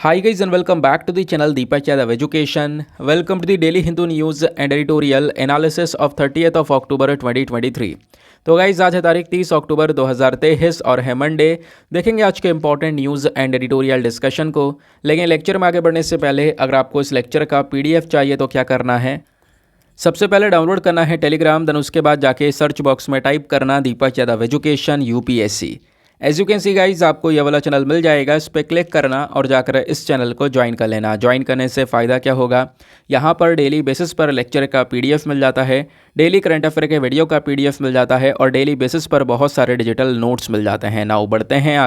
Hi guys and welcome back to the channel Deepak Yadav Education. Welcome to the Daily Hindu News and Editorial Analysis of 30th of October 2023. तो guys आज है तारीख 30 अक्टूबर 2023 और है Monday. देखेंगे आज के important news and editorial discussion को। लेकिन लेक्चर में आगे बढ़ने से पहले अगर आपको इस लेक्चर का पीडीएफ चाहिए तो क्या करना है, सबसे पहले डाउनलोड करना है टेलीग्राम, देन उसके बाद जाके सर्च बॉक्स में टाइप करना Deepak Yadav education UPSC. As you can see guys आपको यह वाला चैनल मिल जाएगा, इस पर क्लिक करना और जाकर इस चैनल को ज्वाइन कर लेना। ज्वाइन करने से फ़ायदा क्या होगा, यहाँ पर डेली बेसिस पर लेक्चर का पीडीएफ मिल जाता है, डेली करंट अफेयर के वीडियो का पीडीएफ मिल जाता है और डेली बेसिस पर बहुत सारे डिजिटल नोट्स मिल जाते हैं। नाउ बढ़ते हैं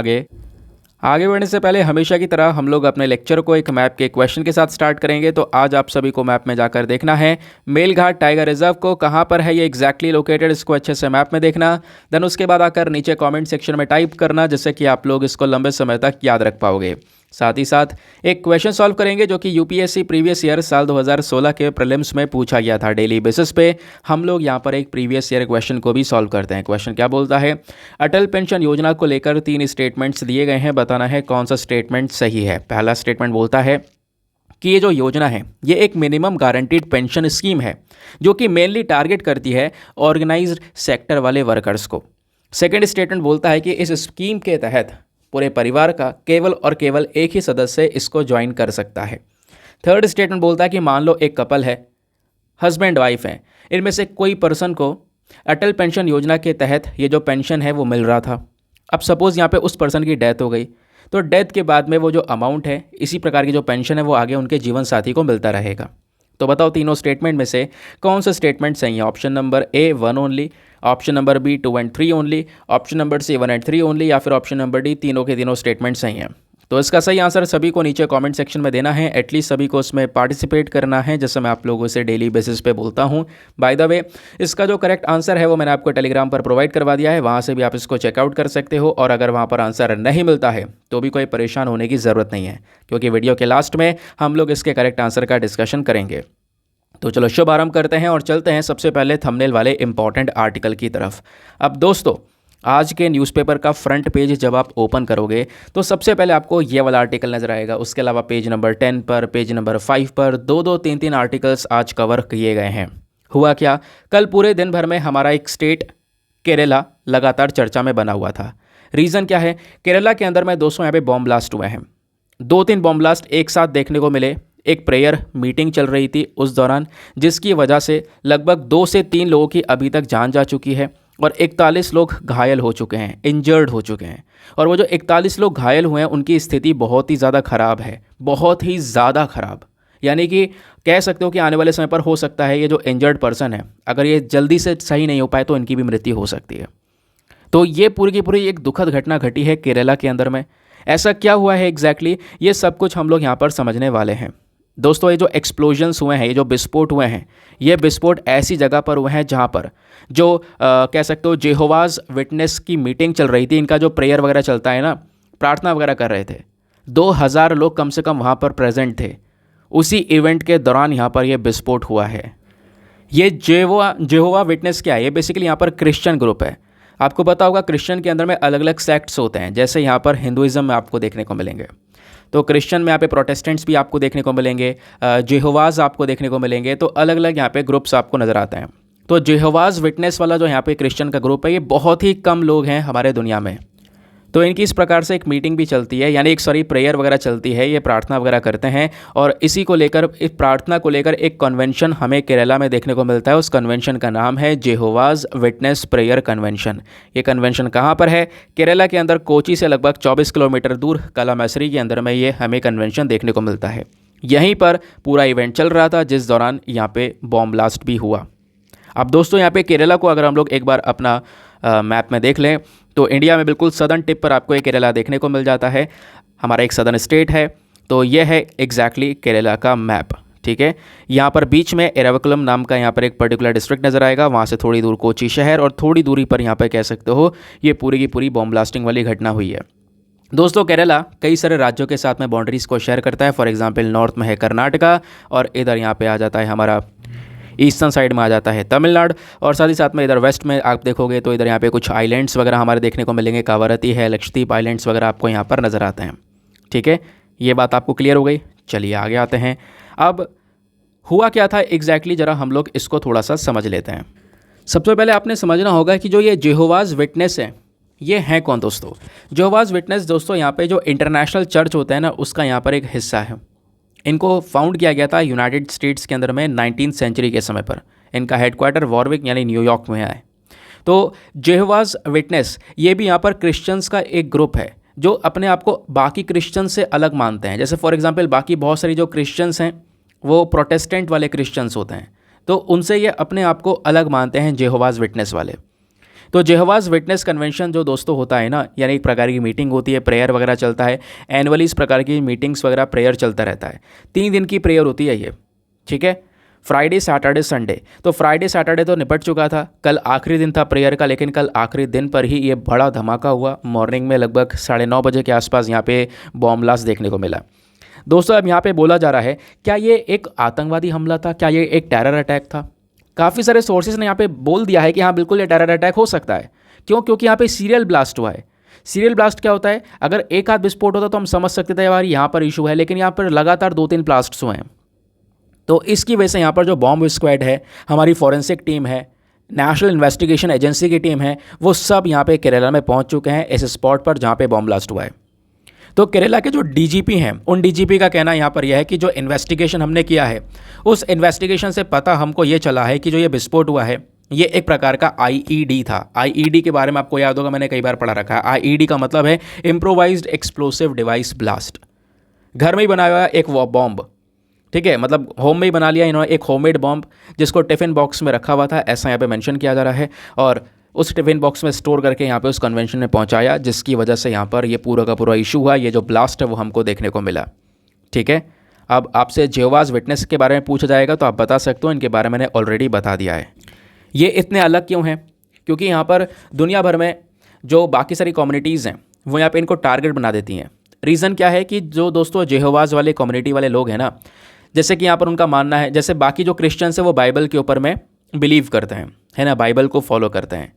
आगे बढ़ने से पहले हमेशा की तरह हम लोग अपने लेक्चर को एक मैप के क्वेश्चन के साथ स्टार्ट करेंगे। तो आज आप सभी को मैप में जाकर देखना है मेलघाट टाइगर रिजर्व को कहाँ पर है ये एग्जैक्टली लोकेटेड, इसको अच्छे से मैप में देखना। देन उसके बाद आकर नीचे कमेंट सेक्शन में टाइप करना जिससे कि आप लोग इसको लंबे समय तक याद रख पाओगे। साथ ही साथ एक क्वेश्चन सॉल्व करेंगे जो कि यूपीएससी प्रीवियस ईयर साल 2016 के प्रीलिम्स में पूछा गया था। डेली बेसिस पे हम लोग यहाँ पर एक प्रीवियस ईयर क्वेश्चन को भी सॉल्व करते हैं। क्वेश्चन क्या बोलता है, अटल पेंशन योजना को लेकर 3 स्टेटमेंट्स दिए गए हैं, बताना है कौन सा स्टेटमेंट सही है। पहला स्टेटमेंट बोलता है कि ये जो योजना है ये एक मिनिमम गारंटीड पेंशन स्कीम है जो कि मेनली टारगेट करती है ऑर्गेनाइज्ड सेक्टर वाले वर्कर्स को। सेकेंड स्टेटमेंट बोलता है कि इस स्कीम के तहत पूरे परिवार का केवल और केवल एक ही सदस्य इसको ज्वाइन कर सकता है। थर्ड स्टेटमेंट बोलता है कि मान लो एक कपल है, हस्बैंड वाइफ हैं, इनमें से कोई पर्सन को अटल पेंशन योजना के तहत ये जो पेंशन है वो मिल रहा था। अब सपोज़ यहाँ पे उस पर्सन की डेथ हो गई तो डेथ के बाद में वो जो अमाउंट है, इसी प्रकार की जो पेंशन है वो आगे उनके जीवन साथी को मिलता रहेगा। तो बताओ तीनों स्टेटमेंट में से कौन सा स्टेटमेंट सही है। Option number A 1 only, option number B 2 and 3 only, option number C 1 and 3 only, या फिर ऑप्शन नंबर डी तीनों के तीनों स्टेटमेंट सही हैं। तो इसका सही आंसर सभी को नीचे कमेंट सेक्शन में देना है, एटलीस्ट सभी को उसमें पार्टिसिपेट करना है, जैसे मैं आप लोगों से डेली बेसिस पे बोलता हूँ। बाय द वे इसका जो करेक्ट आंसर है वो मैंने आपको टेलीग्राम पर प्रोवाइड करवा दिया है, वहाँ से भी आप इसको चेकआउट कर सकते हो। और अगर वहाँ पर आंसर नहीं मिलता है तो भी कोई परेशान होने की ज़रूरत नहीं है, क्योंकि वीडियो के लास्ट में हम लोग इसके करेक्ट आंसर का डिस्कशन करेंगे। तो चलो शुभ आरंभ करते हैं और चलते हैं सबसे पहले थंबनेल वाले इंपॉर्टेंट आर्टिकल की तरफ। अब दोस्तों आज के न्यूज़पेपर का फ्रंट पेज जब आप ओपन करोगे तो सबसे पहले आपको ये वाला आर्टिकल नजर आएगा। उसके अलावा पेज नंबर 10 पर, पेज नंबर 5 पर 2-2, 3-3 आर्टिकल्स आज कवर किए गए हैं। हुआ क्या, कल पूरे दिन भर में हमारा एक स्टेट केरला लगातार चर्चा में बना हुआ था। रीज़न क्या है, केरला के अंदर में दोस्तों यहाँ पे बॉम्ब ब्लास्ट हुए हैं। 2-3 बॉम्ब ब्लास्ट एक साथ देखने को मिले। एक प्रेयर मीटिंग चल रही थी उस दौरान, जिसकी वजह से लगभग 2 से 3 लोगों की अभी तक जान जा चुकी है और 41 लोग घायल हो चुके हैं, इंजर्ड हो चुके हैं। और वो जो 41 लोग घायल हुए हैं उनकी स्थिति बहुत ही ज़्यादा ख़राब है, बहुत ही ज़्यादा ख़राब। यानी कि कह सकते हो कि आने वाले समय पर हो सकता है ये जो इंजर्ड पर्सन है, अगर ये जल्दी से सही नहीं हो पाए तो इनकी भी मृत्यु हो सकती है। तो ये पूरी की पूरी एक दुखद घटना घटी है केरला के अंदर में। ऐसा क्या हुआ है एग्जैक्टली, ये सब कुछ हम लोग यहाँ पर समझने वाले हैं। दोस्तों ये जो एक्सप्लोजन्स हुए हैं, ये जो विस्फोट हुए हैं, ये विस्फोट ऐसी जगह पर हुए हैं जहाँ पर जो कह सकते हो जेहोवाज विटनेस की मीटिंग चल रही थी। इनका जो प्रेयर वगैरह चलता है ना, प्रार्थना वगैरह कर रहे थे। 2000 लोग कम से कम वहाँ पर प्रेजेंट थे। उसी इवेंट के दौरान यहाँ पर यह विस्फोट हुआ है। ये जेहोवा विटनेस क्या है, ये बेसिकली यहाँ पर क्रिश्चियन ग्रुप है। आपको पता होगा क्रिश्चियन के अंदर में अलग अलग सेक्ट्स होते हैं, जैसे यहाँ पर हिंदुइज्म में आपको देखने को मिलेंगे, तो क्रिश्चियन में यहाँ पे प्रोटेस्टेंट्स भी आपको देखने को मिलेंगे, जेहोवाज आपको देखने को मिलेंगे। तो अलग अलग यहाँ पे ग्रुप्स आपको नज़र आते हैं। तो जेहोवाज विटनेस वाला जो यहाँ पे क्रिश्चियन का ग्रुप है, ये बहुत ही कम लोग हैं हमारे दुनिया में। तो इनकी इस प्रकार से एक मीटिंग भी चलती है, यानी एक प्रेयर वगैरह चलती है, ये प्रार्थना वगैरह करते हैं। और इसी को लेकर, इस प्रार्थना को लेकर एक कन्वेंशन हमें केरला में देखने को मिलता है। उस कन्वेंशन का नाम है जेहोवाज विटनेस प्रेयर कन्वेंशन। ये कन्वेंशन कहाँ पर है, केरला के अंदर कोची से लगभग 24 किलोमीटर दूर कालामसरी के अंदर में ये हमें कन्वेंशन देखने को मिलता है। यहीं पर पूरा इवेंट चल रहा था जिस दौरान यहाँ पे बॉम्ब ब्लास्ट भी हुआ। अब दोस्तों यहाँ पे केरला को अगर हम लोग एक बार अपना मैप में देख लें तो इंडिया में बिल्कुल सदर्न टिप पर आपको ये केरला देखने को मिल जाता है। हमारा एक सदर्न स्टेट है, तो ये है एग्जैक्टली केरला का मैप। ठीक है, यहाँ पर बीच में एराविकुलम नाम का यहाँ पर एक पर्टिकुलर डिस्ट्रिक्ट नज़र आएगा, वहाँ से थोड़ी दूर कोची शहर और थोड़ी दूरी पर यहाँ पर कह सकते हो ये पूरी की पूरी बॉम्ब ब्लास्टिंग वाली घटना हुई है। दोस्तों केरला कई सारे राज्यों के साथ में बाउंड्रीज़ को शेयर करता है। फॉर एग्जांपल नॉर्थ में है कर्नाटका और इधर यहाँ पे आ जाता है हमारा ईस्टर्न साइड में आ जाता है तमिलनाडु, और साथ ही साथ में इधर वेस्ट में आप देखोगे तो इधर यहाँ पे कुछ आइलैंड्स वगैरह हमारे देखने को मिलेंगे, कावारती है, लक्षद्वीप आइलैंड्स वगैरह आपको यहाँ पर नज़र आते हैं। ठीक है, ये बात आपको क्लियर हो गई। चलिए आगे आते हैं। अब हुआ क्या था एग्जैक्टली ज़रा हम लोग इसको थोड़ा सा समझ लेते हैं। सबसे पहले आपने समझना होगा कि जो ये जेहोवाज विटनेस है ये हैं कौन दोस्तों। जेहोवाज विटनेस दोस्तों यहाँ पे जो इंटरनेशनल चर्च होता है ना उसका यहाँ पर एक हिस्सा है। इनको फाउंड किया गया था यूनाइटेड स्टेट्स के अंदर में 19वीं सेंचुरी के समय पर। इनका हेडक्वार्टर वॉरविक यानी न्यूयॉर्क में है। तो जेहोवाज विटनेस ये भी यहाँ पर क्रिश्चियंस का एक ग्रुप है जो अपने आप को बाकी क्रिश्चियन से अलग मानते हैं। जैसे फॉर एग्जांपल बाकी बहुत सारी जो क्रिश्चियंस हैं वो प्रोटेस्टेंट वाले क्रिश्चियंस होते हैं, तो उनसे ये अपने आप को अलग मानते हैं जेहोवाज विटनेस वाले। तो जेहोवाज विटनेस कन्वेंशन जो दोस्तों होता है ना, यानी एक प्रकार की मीटिंग होती है, प्रेयर वगैरह चलता है एनुअली, इस प्रकार की मीटिंग्स वगैरह प्रेयर चलता रहता है। 3 दिन की प्रेयर होती है ये, ठीक है, फ्राइडे सैटरडे संडे। तो फ्राइडे सैटरडे तो निपट चुका था, कल आखिरी दिन था प्रेयर का, लेकिन कल आखिरी दिन पर ही ये बड़ा धमाका हुआ। मॉर्निंग में लगभग 9:30 बजे के आसपास यहाँ पे बॉम्ब ब्लास्ट देखने को मिला। दोस्तों अब यहाँ पे बोला जा रहा है क्या ये एक आतंकवादी हमला था, क्या ये एक टेरर अटैक था। काफ़ी सारे सोर्सेज ने यहाँ पे बोल दिया है कि हाँ बिल्कुल ये टेरर अटैक हो सकता है। क्यों? क्योंकि यहाँ पे सीरियल ब्लास्ट हुआ है। सीरियल ब्लास्ट क्या होता है, अगर एक आध विस्फोट होता तो हम समझ सकते थे यार यहाँ पर इशू है, लेकिन यहाँ पर लगातार 2-3 ब्लास्ट्स हुए हैं। तो इसकी वजह से यहाँ पर जो बॉम्ब स्क्वाड है, हमारी फॉरेंसिक टीम है, नेशनल इन्वेस्टिगेशन एजेंसी की टीम है, वो सब यहाँ पे केरला में पहुँच चुके हैं इस स्पॉट पर जहाँ पे बॉम्ब ब्लास्ट हुआ है। तो केरला के जो डीजीपी हैं उन डीजीपी का कहना यहाँ पर यह है कि जो इन्वेस्टिगेशन हमने किया है उस इन्वेस्टिगेशन से पता हमको ये चला है कि जो ये विस्फोट हुआ है ये एक प्रकार का आईईडी था। आईईडी के बारे में आपको याद होगा, मैंने कई बार पढ़ा रखा है। आईईडी का मतलब है इम्प्रोवाइज्ड एक्सप्लोसिव डिवाइस ब्लास्ट। घर में ही बनाया हुआ एक वो बॉम्ब, ठीक है, मतलब होम में ही बना लिया इन्होंने एक होममेड बॉम्ब जिसको टिफ़िन बॉक्स में रखा हुआ था, ऐसा यहाँ पे मेंशन किया जा रहा है, और उस टिफ़िन बॉक्स में स्टोर करके यहाँ पे उस कन्वेंशन में पहुँचाया, जिसकी वजह से यहाँ पर ये पूरा का पूरा इशू हुआ। ये जो ब्लास्ट है वो हमको देखने को मिला, ठीक है। अब आपसे जेहोवाज विटनेस के बारे में पूछा जाएगा तो आप बता सकते हो, इनके बारे में मैंने ऑलरेडी बता दिया है। ये इतने अलग क्यों हैं? क्योंकि यहाँ पर दुनिया भर में जो बाकी सारी कम्युनिटीज़ हैं वो यहाँ पे इनको टारगेट बना देती हैं। रीज़न क्या है कि जो दोस्तों जेहोवाज वाले कम्युनिटी वाले लोग हैं ना, जैसे कि यहाँ पर उनका मानना है, जैसे बाकी जो क्रिश्चियंस है वो बाइबल के ऊपर में बिलीव करते हैं, है ना, बाइबल को फॉलो करते हैं,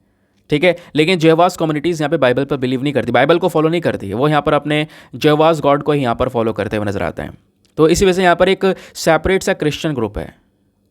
ठीक है, लेकिन जेहोवाज कम्युनिटीज़ यहाँ पे बाइबल पर बिलीव नहीं करती, बाइबल को फॉलो नहीं करती है, वो यहाँ पर अपने जेहोवाज गॉड को ही यहाँ पर फॉलो करते हुए नजर आते हैं। तो इसी वजह से यहाँ पर एक सेपरेट सा क्रिश्चियन ग्रुप है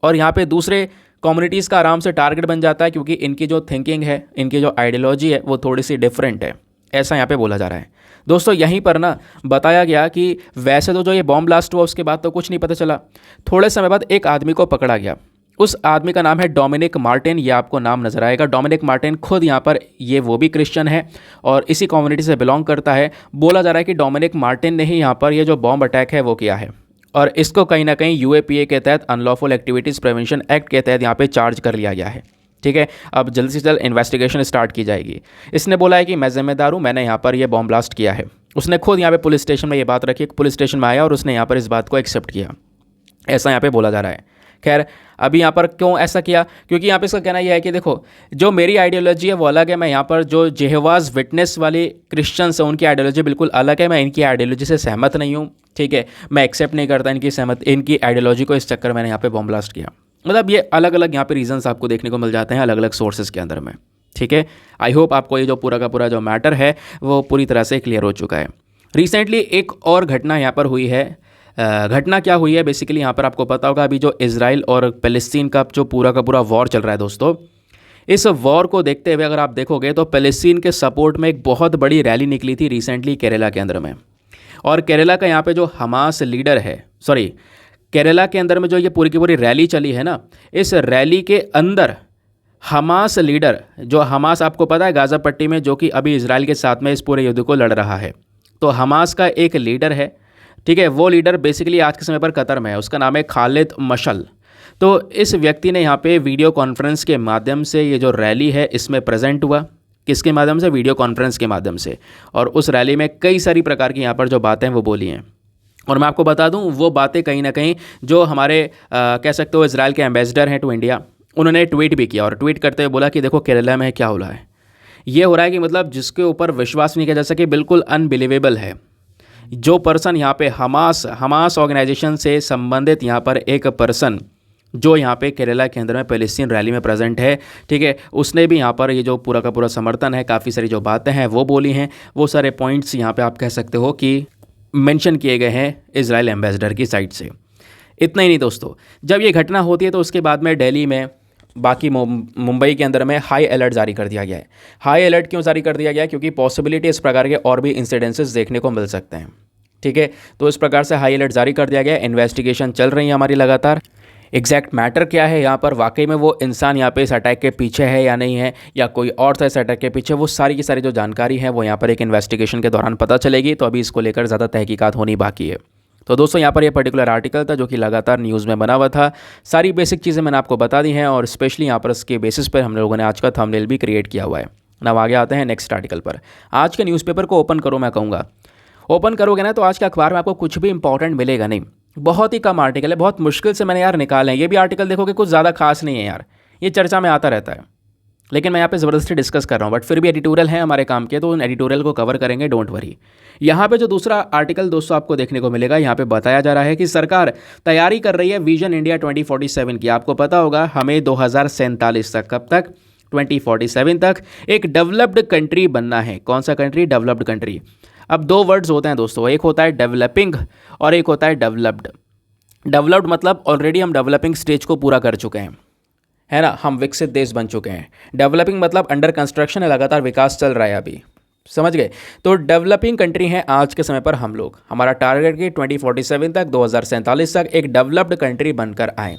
और यहाँ पे दूसरे कम्युनिटीज़ का आराम से टारगेट बन जाता है, क्योंकि इनकी जो थिंकिंग है, इनकी जो आइडियोलॉजी है वो थोड़ी सी डिफरेंट है, ऐसा यहाँ पे बोला जा रहा है। दोस्तों यहीं पर ना बताया गया कि वैसे तो जो ये बॉम्ब ब्लास्ट हुआ उसके बाद तो कुछ नहीं पता चला, थोड़े समय बाद एक आदमी को पकड़ा गया। उस आदमी का नाम है डोमिनिक मार्टिन, ये आपको नाम नज़र आएगा। डोमिनिक मार्टिन खुद यहाँ पर ये वो भी क्रिश्चियन है और इसी कम्युनिटी से बिलोंग करता है। बोला जा रहा है कि डोमिनिक मार्टिन ने ही यहाँ पर ये जो बॉम्ब अटैक है वो किया है और इसको कहीं ना कहीं यूएपीए के तहत अनलॉफुल एक्टिविटीज़ प्रिवेंशन एक्ट के तहत यहाँ पे चार्ज कर लिया गया है, ठीक है। अब जल्द से जल्द इन्वेस्टिगेशन स्टार्ट की जाएगी। इसने बोला है कि मैं जिम्मेदार हूँ, मैंने यहाँ पर ये बॉम्ब ब्लास्ट किया है। उसने खुद यहाँ पे पुलिस स्टेशन में ये बात रखी, पुलिस स्टेशन में आया और उसने यहाँ पर इस बात को एक्सेप्ट किया, ऐसा यहाँ पे बोला जा रहा है। खैर अभी यहाँ पर क्यों ऐसा किया, क्योंकि यहाँ पे इसका कहना यह है कि देखो जो मेरी आइडियोलॉजी है वो अलग है, मैं यहाँ पर जो जेहोवाज विटनेस वाले क्रिश्चियंस हैं उनकी आइडियोलॉजी बिल्कुल अलग है, मैं इनकी आइडियोलॉजी से सहमत नहीं हूँ, ठीक है, मैं एक्सेप्ट नहीं करता इनकी आइडियोलॉजी को, इस चक्कर मैंने यहाँ पे बॉम्ब ब्लास्ट किया। मतलब ये अलग अलग यहाँ पे रीजंस आपको देखने को मिल जाते हैं अलग अलग सोर्सेज के अंदर में, ठीक है। आई होप आपको ये जो पूरा का पूरा जो मैटर है वो पूरी तरह से क्लियर हो चुका है। रिसेंटली एक और घटना यहाँ पर हुई है। घटना क्या हुई है बेसिकली, यहाँ पर आपको पता होगा अभी जो इजराइल और फ़लस्तीन का जो पूरा का पूरा वॉर चल रहा है दोस्तों, इस वॉर को देखते हुए अगर आप देखोगे तो फ़लस्तीन के सपोर्ट में एक बहुत बड़ी रैली निकली थी रिसेंटली केरला के अंदर में। और केरला का यहाँ पे जो हमास लीडर है, केरला के अंदर में जो ये पूरी की पूरी रैली चली है ना, इस रैली के अंदर हमास लीडर, जो हमास आपको पता है गाज़ा पट्टी में जो कि अभी इजराइल के साथ में इस पूरे युद्ध को लड़ रहा है, तो हमास का एक लीडर है, ठीक है, वो लीडर बेसिकली आज के समय पर कतर में है, उसका नाम है खालिद मशल। तो इस व्यक्ति ने यहाँ पे वीडियो कॉन्फ्रेंस के माध्यम से ये जो रैली है इसमें प्रेजेंट हुआ। किसके माध्यम से? वीडियो कॉन्फ्रेंस के माध्यम से। और उस रैली में कई सारी प्रकार की यहाँ पर जो बातें हैं वो बोली हैं, और मैं आपको बता दूं वो बातें कहीं ना कहीं जो हमारे कह सकते हो इजराइल के एम्बेसडर हैं टू इंडिया, उन्होंने ट्वीट भी किया और ट्वीट करते हुए बोला कि देखो केरला में क्या हो रहा है। ये हो रहा है कि मतलब जिसके ऊपर विश्वास नहीं किया जा सके, बिल्कुल अनबिलीवेबल है। जो पर्सन यहाँ पे हमास ऑर्गेनाइजेशन से संबंधित यहाँ पर एक पर्सन जो यहाँ पे केरला के अंदर में फ़लस्तीन रैली में प्रेजेंट है, ठीक है, उसने भी यहाँ पर ये जो पूरा का पूरा समर्थन है, काफ़ी सारी जो बातें हैं वो बोली हैं। वो सारे पॉइंट्स यहाँ पे आप कह सकते हो कि मेंशन किए गए हैं इजराइल एम्बेसडर की साइड से। इतना ही नहीं दोस्तों, जब ये घटना होती है तो उसके बाद में दिल्ली में, बाकी मुंबई के अंदर में हाई अलर्ट जारी कर दिया गया है। हाई अलर्ट क्यों जारी कर दिया गया है? क्योंकि पॉसिबिलिटी इस प्रकार के और भी इंसिडेंसेस देखने को मिल सकते हैं। ठीक है, तो इस प्रकार से हाई अलर्ट जारी कर दिया गया है। इन्वेस्टिगेशन चल रही है हमारी लगातार। एग्जैक्ट मैटर क्या है यहाँ पर, वाकई में वो इंसान यहाँ पे इस अटैक के पीछे है या नहीं है, या कोई और था इस अटैक के पीछे, वो सारी की सारी जो जानकारी है वो यहाँ पर एक इन्वेस्टिगेशन के दौरान पता चलेगी। तो अभी इसको लेकर ज़्यादा तहकीकात होनी बाकी है। तो दोस्तों यहाँ पर ये पर्टिकुलर आर्टिकल था जो कि लगातार न्यूज़ में बना हुआ था। सारी बेसिक चीज़ें मैंने आपको बता दी हैं और स्पेशली यहाँ पर इसके बेसिस पर हम लोगों ने आज का थंबनेल भी क्रिएट किया हुआ है। अब आगे आते हैं नेक्स्ट आर्टिकल पर। आज के न्यूज़पेपर को ओपन करो, मैं कहूँगा ओपन करोगे ना तो आज के अखबार में आपको कुछ भी इंपॉर्टेंट मिलेगा नहीं। बहुत ही कम आर्टिकल है, बहुत मुश्किल से मैंने यार निकाले हैं। ये भी आर्टिकल देखोगे कुछ ज़्यादा खास नहीं है यार, ये चर्चा में आता रहता है, लेकिन मैं यहाँ पे ज़बरदस्ती डिस्कस कर रहा हूँ। बट फिर भी एडिटोरियल है हमारे काम के, तो उन एडिटोरियल को कवर करेंगे, डोंट वरी। यहाँ पे जो दूसरा आर्टिकल दोस्तों आपको देखने को मिलेगा, यहाँ पे बताया जा रहा है कि सरकार तैयारी कर रही है विजन इंडिया 2047 की। आपको पता होगा हमें 2047 तक, कब तक? 2047 तक एक डेवलप्ड कंट्री बनना है। कौन सा कंट्री? Developed country. अब दो वर्ड्स होते हैं दोस्तों, एक होता है डेवलपिंग और एक होता है डेवलप्ड। डेवलप्ड मतलब ऑलरेडी हम डेवलपिंग स्टेज को पूरा कर चुके हैं, है ना, हम विकसित देश बन चुके हैं। डेवलपिंग मतलब अंडर कंस्ट्रक्शन है, लगातार विकास चल रहा है अभी, समझ गए? तो डेवलपिंग कंट्री है आज के समय पर हम लोग। हमारा टारगेट की 2047 तक, 2047 तक एक डेवलप्ड कंट्री बनकर आए।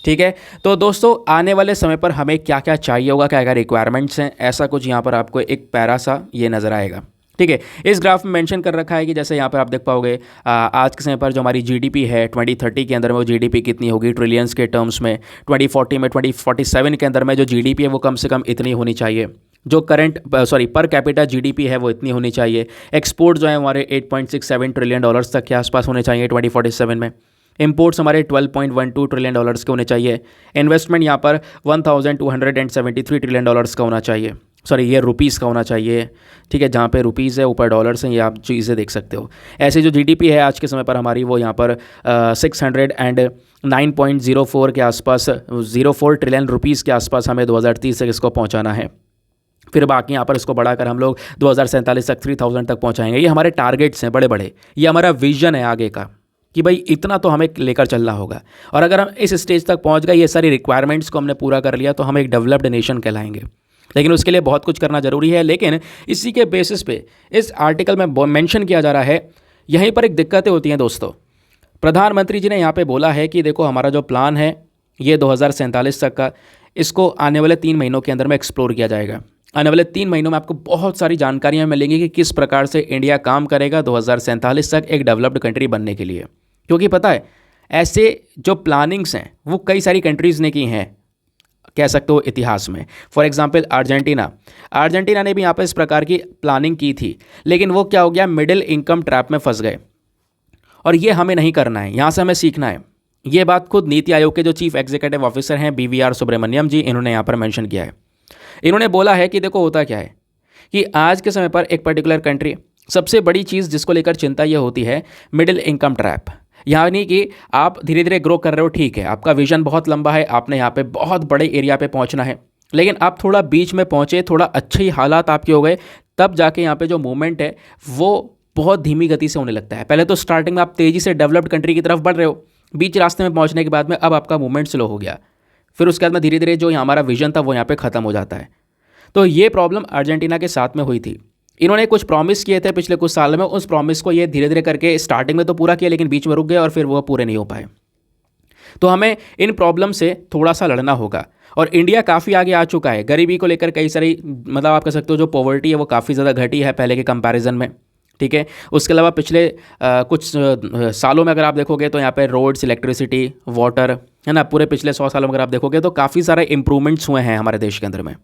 ठीक है, तो दोस्तों आने वाले समय पर हमें क्या क्या चाहिए होगा, क्या क्या रिक्वायरमेंट्स हैं, ऐसा कुछ यहाँ पर आपको एक पैरा सा ये नज़र आएगा। ठीक है, इस ग्राफ में मेंशन कर रखा है कि जैसे यहाँ पर आप देख पाओगे आज के समय पर जो हमारी जीडीपी है 2030 के अंदर में वो जीडीपी कितनी होगी ट्रिलियंस के टर्म्स में, 2040 में, 2047 के अंदर में जो जीडीपी है वो कम से कम इतनी होनी चाहिए। जो करंट पर कैपिटा जीडीपी है वो इतनी होनी चाहिए। एक्सपोर्ट जो है हमारे 8.67 ट्रिलियन डॉलर्स तक के आसपास होने चाहिए 2047 में। इंपोर्ट्स हमारे 12.12 ट्रिलियन डॉलर्स के होने चाहिए। इन्वेस्टमेंट यहाँ पर 1273 ट्रिलियन डॉलर्स का होना चाहिए, ये रुपीज़ का होना चाहिए। ठीक है, जहाँ पे रुपीज़ है ऊपर डॉलर्स हैं, ये आप चीज़ें देख सकते हो। ऐसे जो जीडीपी है आज के समय पर हमारी वो यहाँ पर 609.04 के आसपास, 04 ट्रिलियन रुपीज़ के आसपास हमें 2030 तक इसको पहुँचाना है। फिर बाकी यहाँ पर इसको बढ़ाकर हम लोग 2047 तक 3000 तक पहुँचाएंगे। ये हमारे टारगेट्स हैं बड़े बड़े, ये हमारा विजन है आगे का कि भाई इतना तो हमें लेकर चलना होगा। और अगर हम इस स्टेज तक पहुँच गए, ये सारी रिक्वायरमेंट्स को हमने पूरा कर लिया, तो हम एक डेवलप्ड नेशन कहलाएंगे। लेकिन उसके लिए बहुत कुछ करना जरूरी है। लेकिन इसी के बेसिस पे इस आर्टिकल में मेंशन किया जा रहा है, यहीं पर एक दिक्कतें होती हैं दोस्तों। प्रधानमंत्री जी ने यहाँ पे बोला है कि देखो हमारा जो प्लान है ये 2047 तक का, इसको आने वाले 3 महीनों के अंदर में एक्सप्लोर किया जाएगा। आने वाले 3 महीनों में आपको बहुत सारी जानकारियाँ मिलेंगी कि किस प्रकार से इंडिया काम करेगा 2047 तक एक डेवलप्ड कंट्री बनने के लिए। क्योंकि पता है ऐसे जो प्लानिंग्स हैं वो कई सारी कंट्रीज़ ने की हैं, कह सकते हो इतिहास में। फॉर एग्जांपल अर्जेंटीना ने भी यहाँ पर इस प्रकार की प्लानिंग की थी, लेकिन वो क्या हो गया, मिडिल इनकम ट्रैप में फंस गए। और ये हमें नहीं करना है, यहाँ से हमें सीखना है। ये बात खुद नीति आयोग के जो चीफ एग्जीक्यूटिव ऑफिसर हैं BVR सुब्रमण्यम जी, इन्होंने यहाँ पर मेंशन किया है। इन्होंने बोला है कि देखो होता क्या है कि आज के समय पर एक पर्टिकुलर कंट्री, सबसे बड़ी चीज़ जिसको लेकर चिंता ये होती है मिडिल इनकम ट्रैप। यानी कि आप धीरे धीरे ग्रो कर रहे हो, ठीक है, आपका विजन बहुत लंबा है, आपने यहाँ पे बहुत बड़े एरिया पे पहुँचना है, लेकिन आप थोड़ा बीच में पहुँचे, थोड़ा अच्छे हालात आपके हो गए, तब जाके यहाँ पे जो मूवमेंट है वो बहुत धीमी गति से होने लगता है। पहले तो स्टार्टिंग में आप तेज़ी से डेवलप्ड कंट्री की तरफ बढ़ रहे हो, बीच रास्ते में पहुँचने के बाद में अब आपका मूवमेंट स्लो हो गया, फिर उसके बाद में धीरे धीरे जो हमारा विजन था वो यहाँ पर ख़त्म हो जाता है। तो ये प्रॉब्लम अर्जेंटीना के साथ में हुई थी। इन्होंने कुछ प्रॉमिस किए थे पिछले कुछ साल में, उस प्रॉमिस को ये धीरे धीरे करके स्टार्टिंग में तो पूरा किया, लेकिन बीच में रुक गए और फिर वो पूरे नहीं हो पाए। तो हमें इन प्रॉब्लम से थोड़ा सा लड़ना होगा। और इंडिया काफ़ी आगे आ चुका है गरीबी को लेकर, कई सारी मतलब आप कह सकते हो जो पॉवर्टी है वो काफ़ी ज़्यादा घटी है पहले के कंपैरिजन में। ठीक है, उसके अलावा पिछले कुछ सालों में अगर आप देखोगे तो यहाँ पे रोड्स, इलेक्ट्रिसिटी, वाटर, है ना, पूरे पिछले 100 सालों में अगर आप देखोगे तो काफ़ी सारे इंप्रूवमेंट्स हुए हैं हमारे देश के अंदर में।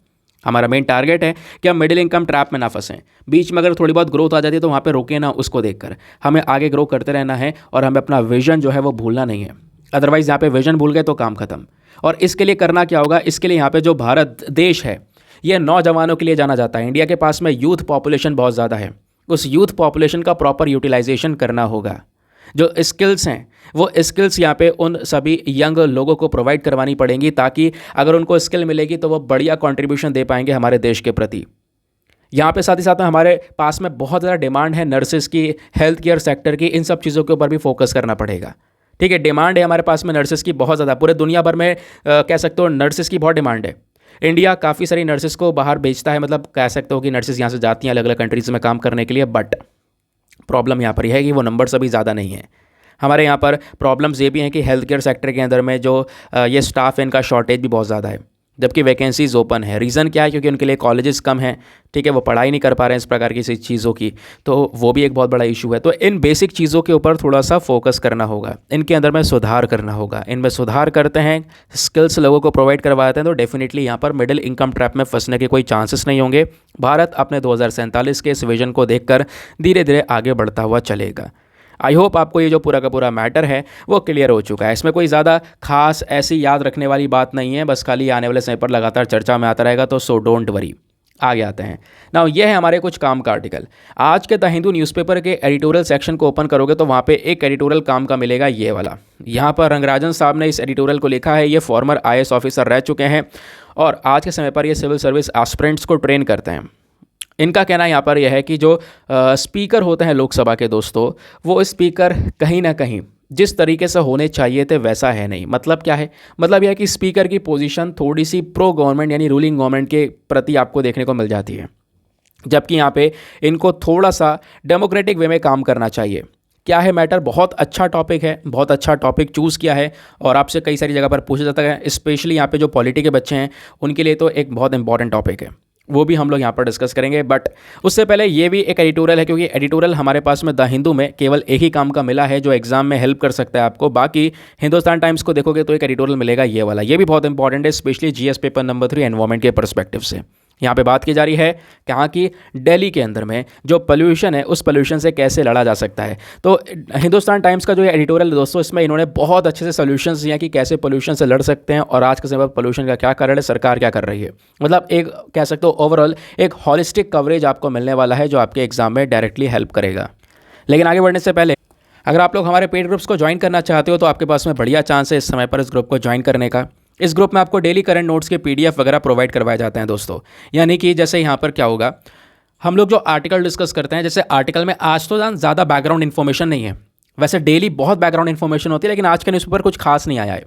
हमारा मेन टारगेट है कि हम मिडिल इनकम ट्रैप में ना फंसें। बीच में अगर थोड़ी बहुत ग्रोथ आ जाती है तो वहाँ पे रोके ना, उसको देखकर हमें आगे ग्रो करते रहना है और हमें अपना विजन जो है वो भूलना नहीं है। अदरवाइज़ यहाँ पे विजन भूल गए तो काम खत्म। और इसके लिए करना क्या होगा, इसके लिए यहाँ पे जो भारत देश है ये नौजवानों के लिए जाना जाता है। इंडिया के पास में यूथ पॉपुलेशन बहुत ज़्यादा है, उस यूथ पॉपुलेशन का प्रॉपर यूटिलाइजेशन करना होगा। जो स्किल्स हैं वो स्किल्स यहाँ पे उन सभी यंग लोगों को प्रोवाइड करवानी पड़ेंगी, ताकि अगर उनको स्किल मिलेगी तो वो बढ़िया कंट्रीब्यूशन दे पाएंगे हमारे देश के प्रति। यहाँ पे साथ ही साथ में हमारे पास में बहुत ज़्यादा डिमांड है नर्सेज की, हेल्थ केयर सेक्टर की, इन सब चीज़ों के ऊपर भी फोकस करना पड़ेगा। ठीक है, डिमांड है हमारे पास में नर्सेज की बहुत ज़्यादा, पूरे दुनिया भर में कह सकते हो नर्सेज की बहुत डिमांड है। इंडिया काफ़ी सारी नर्सेज को बाहर भेजता है, मतलब कह सकते हो कि नर्सेज यहाँ से जाती हैं अलग अलग कंट्रीज़ में काम करने के लिए, बट प्रॉब्लम यहाँ पर यह है कि वो नंबर्स अभी ज़्यादा नहीं है। हमारे यहाँ पर प्रॉब्लम्स ये भी हैं कि हेल्थ केयर सेक्टर के अंदर में जो ये स्टाफ है इनका शॉर्टेज भी बहुत ज़्यादा है, जबकि वैकेंसीज ओपन है। रीज़न क्या है? क्योंकि उनके लिए कॉलेजेस कम हैं, ठीक है, वो पढ़ाई नहीं कर पा रहे हैं इस प्रकार की चीज़ों की, तो वो भी एक बहुत बड़ा इशू है। तो इन बेसिक चीज़ों के ऊपर थोड़ा सा फोकस करना होगा, इनके अंदर में सुधार करना होगा। इनमें सुधार करते हैं, स्किल्स लोगों को प्रोवाइड करवाते हैं, तो डेफिनेटली यहाँ पर मिडिल इनकम ट्रैप में फंसने के कोई चांसेस नहीं होंगे। भारत अपने 2047 के इस विजन को देखकर धीरे धीरे आगे बढ़ता हुआ चलेगा। आई होप आपको ये जो पूरा का पूरा मैटर है वो क्लियर हो चुका है। इसमें कोई ज़्यादा खास ऐसी याद रखने वाली बात नहीं है, बस खाली आने वाले समय पर लगातार चर्चा में आता रहेगा, तो सो डोंट वरी। आगे आते हैं ना, ये है हमारे कुछ काम का आर्टिकल। आज के द हिंदू न्यूज़पेपर के एडिटोरियल सेक्शन को ओपन करोगे तो वहाँ पे एक एडिटोरियल काम का मिलेगा, ये वाला। यहाँ पर रंगराजन साहब ने इस एडिटोरियल को लिखा है। ये फॉर्मर IAS ऑफिसर रह चुके हैं और आज के समय पर ये सिविल सर्विस एस्पिरेंट्स को ट्रेन करते हैं। इनका कहना यहाँ पर यह है कि जो स्पीकर होते हैं लोकसभा के दोस्तों, वो स्पीकर कहीं ना कहीं जिस तरीके से होने चाहिए थे वैसा है नहीं। मतलब क्या है? मतलब यह है कि स्पीकर की पोजीशन थोड़ी सी प्रो गवर्नमेंट यानी रूलिंग गवर्नमेंट के प्रति आपको देखने को मिल जाती है, जबकि यहाँ पे इनको थोड़ा सा डेमोक्रेटिक वे में काम करना चाहिए। क्या है मैटर? बहुत अच्छा टॉपिक है, बहुत अच्छा टॉपिक चूज़ किया है और आपसे कई सारी जगह पर पूछा जाता है, स्पेशली यहाँ पे जो पॉलिटी के बच्चे हैं उनके लिए तो एक बहुत इंपॉर्टेंट टॉपिक है, वो भी हम लोग यहाँ पर डिस्कस करेंगे। बट उससे पहले ये भी एक एडिटोरियल है, क्योंकि एडिटोरियल हमारे पास में द हिंदू में केवल एक ही काम का मिला है जो एग्जाम में हेल्प कर सकता है आपको। बाकी हिंदुस्तान टाइम्स को देखोगे तो एक एडिटोरियल मिलेगा ये वाला, ये भी बहुत इंपॉर्टेंट है, specially GS paper number 3 environment के परस्पेक्टिव से। यहाँ पे बात की जा रही है कहाँ की? दिल्ली के अंदर में जो पोल्यूशन है उस पोल्यूशन से कैसे लड़ा जा सकता है। तो हिंदुस्तान टाइम्स का जो एडिटोरियल दोस्तों, इसमें इन्होंने बहुत अच्छे से सोल्यूशंस दिए कि कैसे पोल्यूशन से लड़ सकते हैं और आज के समय पर पोल्यूशन का क्या कारण है, सरकार क्या कर रही है। मतलब एक कह सकते हो ओवरऑल एक हॉलिस्टिक कवरेज आपको मिलने वाला है जो आपके एग्जाम में डायरेक्टली हेल्प करेगा। लेकिन आगे बढ़ने से पहले अगर आप लोग हमारे पेड ग्रुप्स को ज्वाइन करना चाहते हो तो आपके पास में बढ़िया चांस है इस समय पर इस ग्रुप को ज्वाइन करने का। इस ग्रुप में आपको डेली करंट नोट्स के PDF वगैरह प्रोवाइड करवाए जाते हैं दोस्तों। यानी कि जैसे यहाँ पर क्या होगा, हम लोग जो आर्टिकल डिस्कस करते हैं, जैसे आर्टिकल में आज तो ज़्यादा बैकग्राउंड इन्फॉर्मेशन नहीं है, वैसे डेली बहुत बैकग्राउंड इन्फॉर्मेशन होती है, लेकिन आज के न्यूज़पेपर कुछ खास नहीं आया है।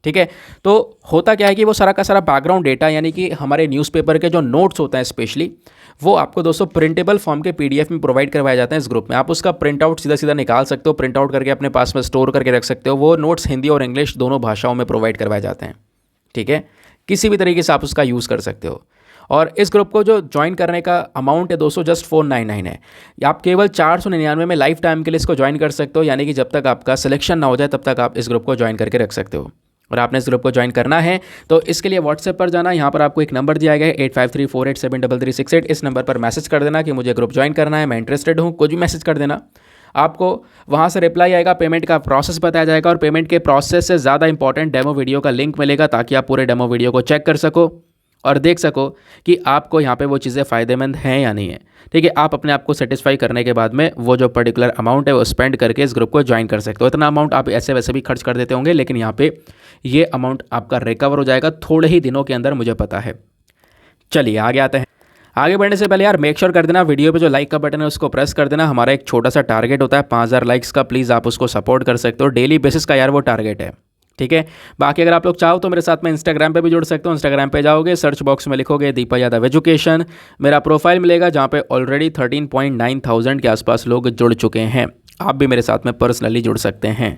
ठीक है, तो होता क्या है कि वो सारा का सारा बैकग्राउंड डेटा यानी कि हमारे न्यूज़पेपर के जो नोट्स होते हैं स्पेशली, वो आपको दोस्तों प्रिंटेबल फॉर्म के PDF में प्रोवाइड करवाए जाते हैं इस ग्रुप में। आप उसका प्रिंट आउट सीधा सीधा निकाल सकते हो, प्रिंट आउट करके अपने पास में स्टोर करके रख सकते हो। वो नोट्स हिंदी और इंग्लिश दोनों भाषाओं में प्रोवाइड करवाए जाते हैं। ठीक है, किसी भी तरीके से आप उसका यूज़ कर सकते हो। और इस ग्रुप को जो ज्वाइन करने का अमाउंट है दोस्तों जस्ट 499 है। आप केवल 499 में लाइफ टाइम के लिए इसको ज्वाइन कर सकते हो, यानी कि जब तक आपका सिलेक्शन ना हो जाए तब तक आप इस ग्रुप को ज्वाइन करके रख सकते हो। और आपने इस ग्रुप को ज्वाइन करना है तो इसके लिए व्हाट्सएप पर जाना, यहाँ पर आपको एक नंबर दिया गया है 8534873368। इस नंबर पर मैसेज कर देना कि मुझे ग्रुप ज्वाइन करना है, मैं इंटरेस्टेड हूँ, कुछ भी मैसेज कर देना। आपको वहाँ से रिप्लाई आएगा, पेमेंट का प्रोसेस बताया जाएगा और पेमेंट के प्रोसेस से ज़्यादा इंपॉर्टेंट डेमो वीडियो का लिंक मिलेगा, ताकि आप पूरे डेमो वीडियो को चेक कर सको और देख सको कि आपको यहाँ पे वो चीज़ें फ़ायदेमंद हैं या नहीं है। ठीक है, आप अपने आप को सेटिस्फाई करने के बाद में वो जो पर्टिकुलर अमाउंट है वो स्पेंड करके इस ग्रुप को ज्वाइन कर सकते हो। इतना अमाउंट आप ऐसे वैसे भी खर्च कर देते होंगे, लेकिन यहाँ पे ये अमाउंट आपका रिकवर हो जाएगा थोड़े ही दिनों के अंदर, मुझे पता है। चलिए आगे आते हैं। आगे बढ़ने से पहले यार मेक श्योर कर देना वीडियो पे जो लाइक का बटन है उसको प्रेस कर देना। हमारा एक छोटा सा टारगेट होता है 5000 लाइक्स का, प्लीज़ आप उसको सपोर्ट कर सकते हो। डेली बेसिस का यार वो टारगेट है। ठीक है, बाकी अगर आप लोग चाहो तो मेरे साथ में इंस्टाग्राम पे भी जुड़ सकते हो। इंस्टाग्राम पे जाओगे, सर्च बॉक्स में लिखोगे दीपक यादव एजुकेशन, मेरा प्रोफाइल मिलेगा जहाँ पे ऑलरेडी 13.9 थाउजेंड के आसपास लोग जुड़ चुके हैं। आप भी मेरे साथ में पर्सनली जुड़ सकते हैं।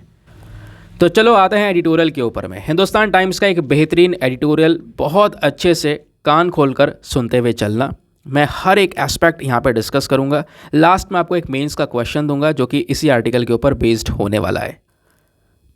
तो चलो आते हैं एडिटोरियल के ऊपर में। हिंदुस्तान टाइम्स का एक बेहतरीन एडिटोरियल, बहुत अच्छे से कान खोलकर सुनते हुए चलना। मैं हर एक एस्पेक्ट यहाँ पे डिस्कस करूँगा। लास्ट में आपको एक मेंस का क्वेश्चन दूंगा जो कि इसी आर्टिकल के ऊपर बेस्ड होने वाला है।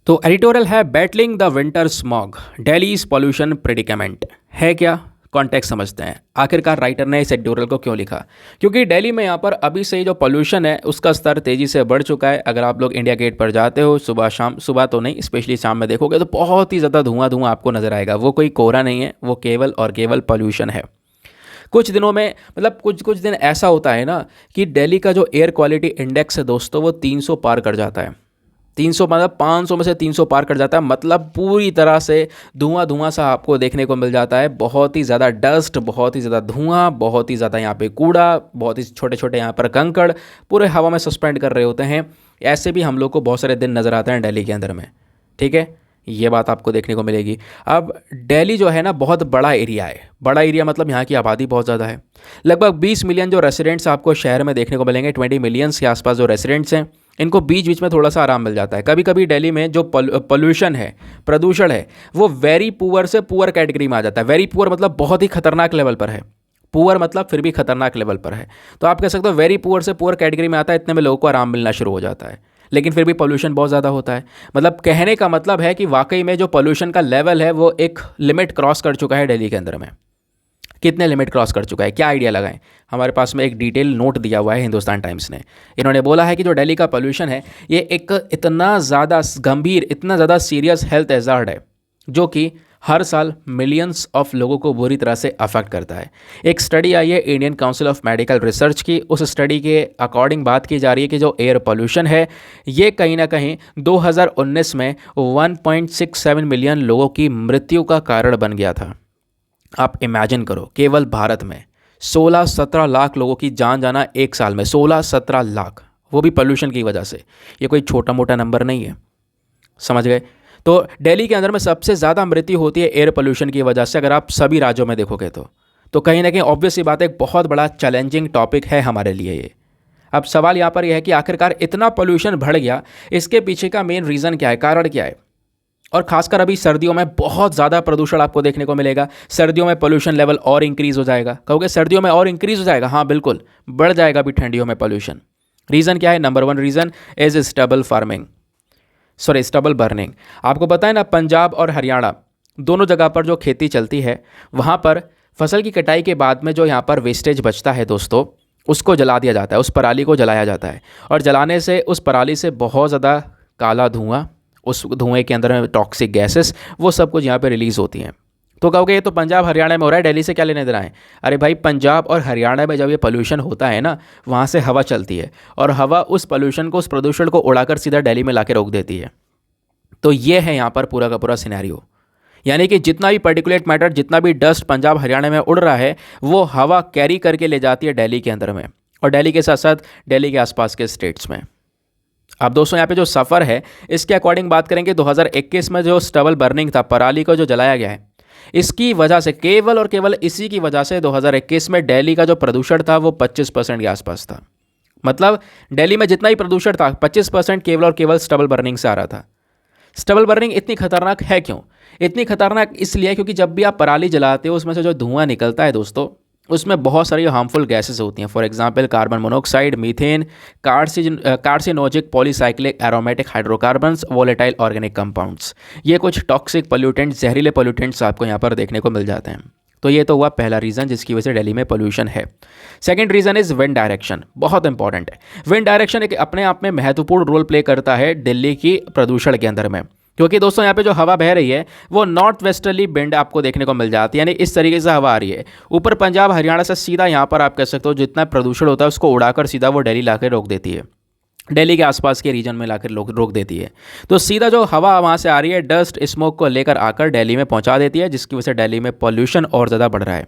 तो एडिटोरियल है battling the winter smog, Delhi's pollution predicament. है क्या? कॉन्टेक्स्ट समझते हैं। आखिरकार राइटर ने इस एडिटोरियल को क्यों लिखा? क्योंकि दिल्ली में यहाँ पर अभी से जो पॉल्यूशन है उसका स्तर तेज़ी से बढ़ चुका है। अगर आप लोग इंडिया गेट पर जाते हो सुबह शाम, सुबह तो नहीं स्पेशली शाम में देखोगे तो बहुत ही ज़्यादा धुआं आपको नज़र आएगा। वो कोई कोहरा नहीं है, वो केवल और केवल पॉल्यूशन है। कुछ दिनों में मतलब कुछ दिन ऐसा होता है ना कि दिल्ली का जो एयर क्वालिटी इंडेक्स है दोस्तों वो 300 पार कर जाता है। 300 मतलब 500 में से 300 पार कर जाता है, मतलब पूरी तरह से धुआं धुआं सा आपको देखने को मिल जाता है। बहुत ही ज़्यादा डस्ट, बहुत ही ज़्यादा धुआं, बहुत ही ज़्यादा यहाँ पे कूड़ा, बहुत ही छोटे छोटे यहाँ पर कंकड़ पूरे हवा में सस्पेंड कर रहे होते हैं। ऐसे भी हम लोग को बहुत सारे दिन नज़र आते हैं दिल्ली के अंदर में। ठीक है, ये बात आपको देखने को मिलेगी। अब दिल्ली जो है ना बहुत बड़ा एरिया है, बड़ा एरिया मतलब यहाँ की आबादी बहुत ज़्यादा है। लगभग 20 मिलियन जो रेसिडेंट्स आपको शहर में देखने को मिलेंगे, 20 मिलियंस के आसपास जो रेसिडेंट्स हैं, इनको बीच बीच में थोड़ा सा आराम मिल जाता है। कभी कभी दिल्ली में जो पोल्यूशन है, प्रदूषण है, वो वेरी पुअर से पुअर कैटेगरी में आ जाता है। वेरी पुअर मतलब बहुत ही खतरनाक लेवल पर है, पुअर मतलब फिर भी खतरनाक लेवल पर है। तो आप कह सकते हो वेरी पुअर से पुअर कैटेगरी में आता है, इतने में लोगों को आराम मिलना शुरू हो जाता है। लेकिन फिर भी पोल्यूशन बहुत ज़्यादा होता है। मतलब कहने का मतलब है कि वाकई में जो पोल्यूशन का लेवल है वो एक लिमिट क्रॉस कर चुका है दिल्ली के अंदर में। कितने लिमिट क्रॉस कर चुका है, क्या आइडिया लगाएं? हमारे पास में एक डिटेल नोट दिया हुआ है हिंदुस्तान टाइम्स ने। इन्होंने बोला है कि जो दिल्ली का पोल्यूशन है ये एक इतना ज़्यादा गंभीर, इतना ज़्यादा सीरियस हेल्थ हैज़ार्ड है जो कि हर साल मिलियंस ऑफ लोगों को बुरी तरह से अफेक्ट करता है। एक स्टडी आई है Indian council of medical research की, उस स्टडी के अकॉर्डिंग बात की जा रही है कि जो एयर पोल्यूशन है ये कहीं ना कहीं 2019 में 1.67 मिलियन लोगों की मृत्यु का कारण बन गया था। आप इमेजिन करो, केवल भारत में 16-17 लाख लोगों की जान जाना एक साल में, 16-17 लाख, वो भी पोल्यूशन की वजह से। ये कोई छोटा मोटा नंबर नहीं है, समझ गए? तो दिल्ली के अंदर में सबसे ज़्यादा मृत्यु होती है एयर पोल्यूशन की वजह से, अगर आप सभी राज्यों में देखोगे तो कहीं ना कहीं ऑब्वियस सी बात है, एक बहुत बड़ा चैलेंजिंग टॉपिक है हमारे लिए ये। अब सवाल यहाँ पर यह है कि आखिरकार इतना पोल्यूशन बढ़ गया, इसके पीछे का मेन रीज़न क्या है, कारण क्या है? और खासकर अभी सर्दियों में बहुत ज़्यादा प्रदूषण आपको देखने को मिलेगा। सर्दियों में पोल्यूशन लेवल और इंक्रीज़ हो जाएगा। कहोगे सर्दियों में और इंक्रीज़ हो जाएगा? हाँ बिल्कुल, बढ़ जाएगा अभी ठंडियों में पोल्यूशन। रीज़न क्या है? Number 1 reason is stubble burning. आपको पता है ना, पंजाब और हरियाणा दोनों जगह पर जो खेती चलती है वहाँ पर फसल की कटाई के बाद में जो यहाँ पर वेस्टेज बचता है दोस्तों, उसको जला दिया जाता है, उस पराली को जलाया जाता है। और जलाने से उस पराली से बहुत ज़्यादा काला धुआं, उस धुएं के अंदर में टॉक्सिक गैसेस, वो सब कुछ यहाँ पे रिलीज़ होती हैं। तो कहोगे ये तो पंजाब हरियाणा में हो रहा है, दिल्ली से क्या लेने देना है? अरे भाई, पंजाब और हरियाणा में जब ये पोल्यूशन होता है ना, वहाँ से हवा चलती है और हवा उस पोल्यूशन को, उस प्रदूषण को उड़ाकर सीधा दिल्ली में लाके रोक देती है। तो ये है यहाँ पर पूरा का पूरा सिनेरियो। यानी कि जितना भी पर्टिकुलेट मैटर, जितना भी डस्ट पंजाब हरियाणा में उड़ रहा है, वो हवा कैरी करके ले जाती है दिल्ली के अंदर में, और दिल्ली के साथ साथ दिल्ली के आसपास के स्टेट्स में। अब दोस्तों यहाँ पे जो सफ़र है इसके अकॉर्डिंग बात करेंगे, 2021 में जो स्टबल बर्निंग था, पराली को जो जलाया गया है, इसकी वजह से, केवल और केवल इसी की वजह से 2021 में दिल्ली का जो प्रदूषण था वो 25% के आसपास था। मतलब दिल्ली में जितना ही प्रदूषण था 25% केवल और केवल स्टबल बर्निंग से आ रहा था। स्टबल बर्निंग इतनी खतरनाक है क्यों? इतनी खतरनाक इसलिए क्योंकि जब भी आप पराली जलाते हो उसमें से जो धुआं निकलता है दोस्तों, उसमें बहुत सारी हार्मफुल गैसेस होती हैं। For example carbon monoxide, methane, carcinogenic polycyclic aromatic hydrocarbons, volatile organic compounds. ये कुछ टॉक्सिक पोल्यूटेंट्स, जहरीले पोल्यूटेंट्स आपको यहाँ पर देखने को मिल जाते हैं। तो ये तो हुआ पहला रीज़न जिसकी वजह से दिल्ली में पोल्यूशन है। Second reason is wind direction, बहुत इंपॉर्टेंट है। विंड डायरेक्शन एक अपने आप में महत्वपूर्ण रोल प्ले करता है दिल्ली की प्रदूषण के अंदर में, क्योंकि दोस्तों यहाँ पे जो हवा बह रही है वो नॉर्थ वेस्टर्ली विंड आपको देखने को मिल जाती है, यानी इस तरीके से हवा आ रही है ऊपर पंजाब हरियाणा से सीधा यहाँ पर आप कह सकते हो जितना प्रदूषण होता है उसको उड़ाकर सीधा वो दिल्ली लाकर रोक देती है, दिल्ली के आसपास के रीजन में लाकर रोक देती है। तो सीधा जो हवा वहाँ से आ रही है डस्ट स्मोक को लेकर आकर दिल्ली में पहुँचा देती है, जिसकी वजह से दिल्ली में पॉल्यूशन और ज़्यादा बढ़ रहा है।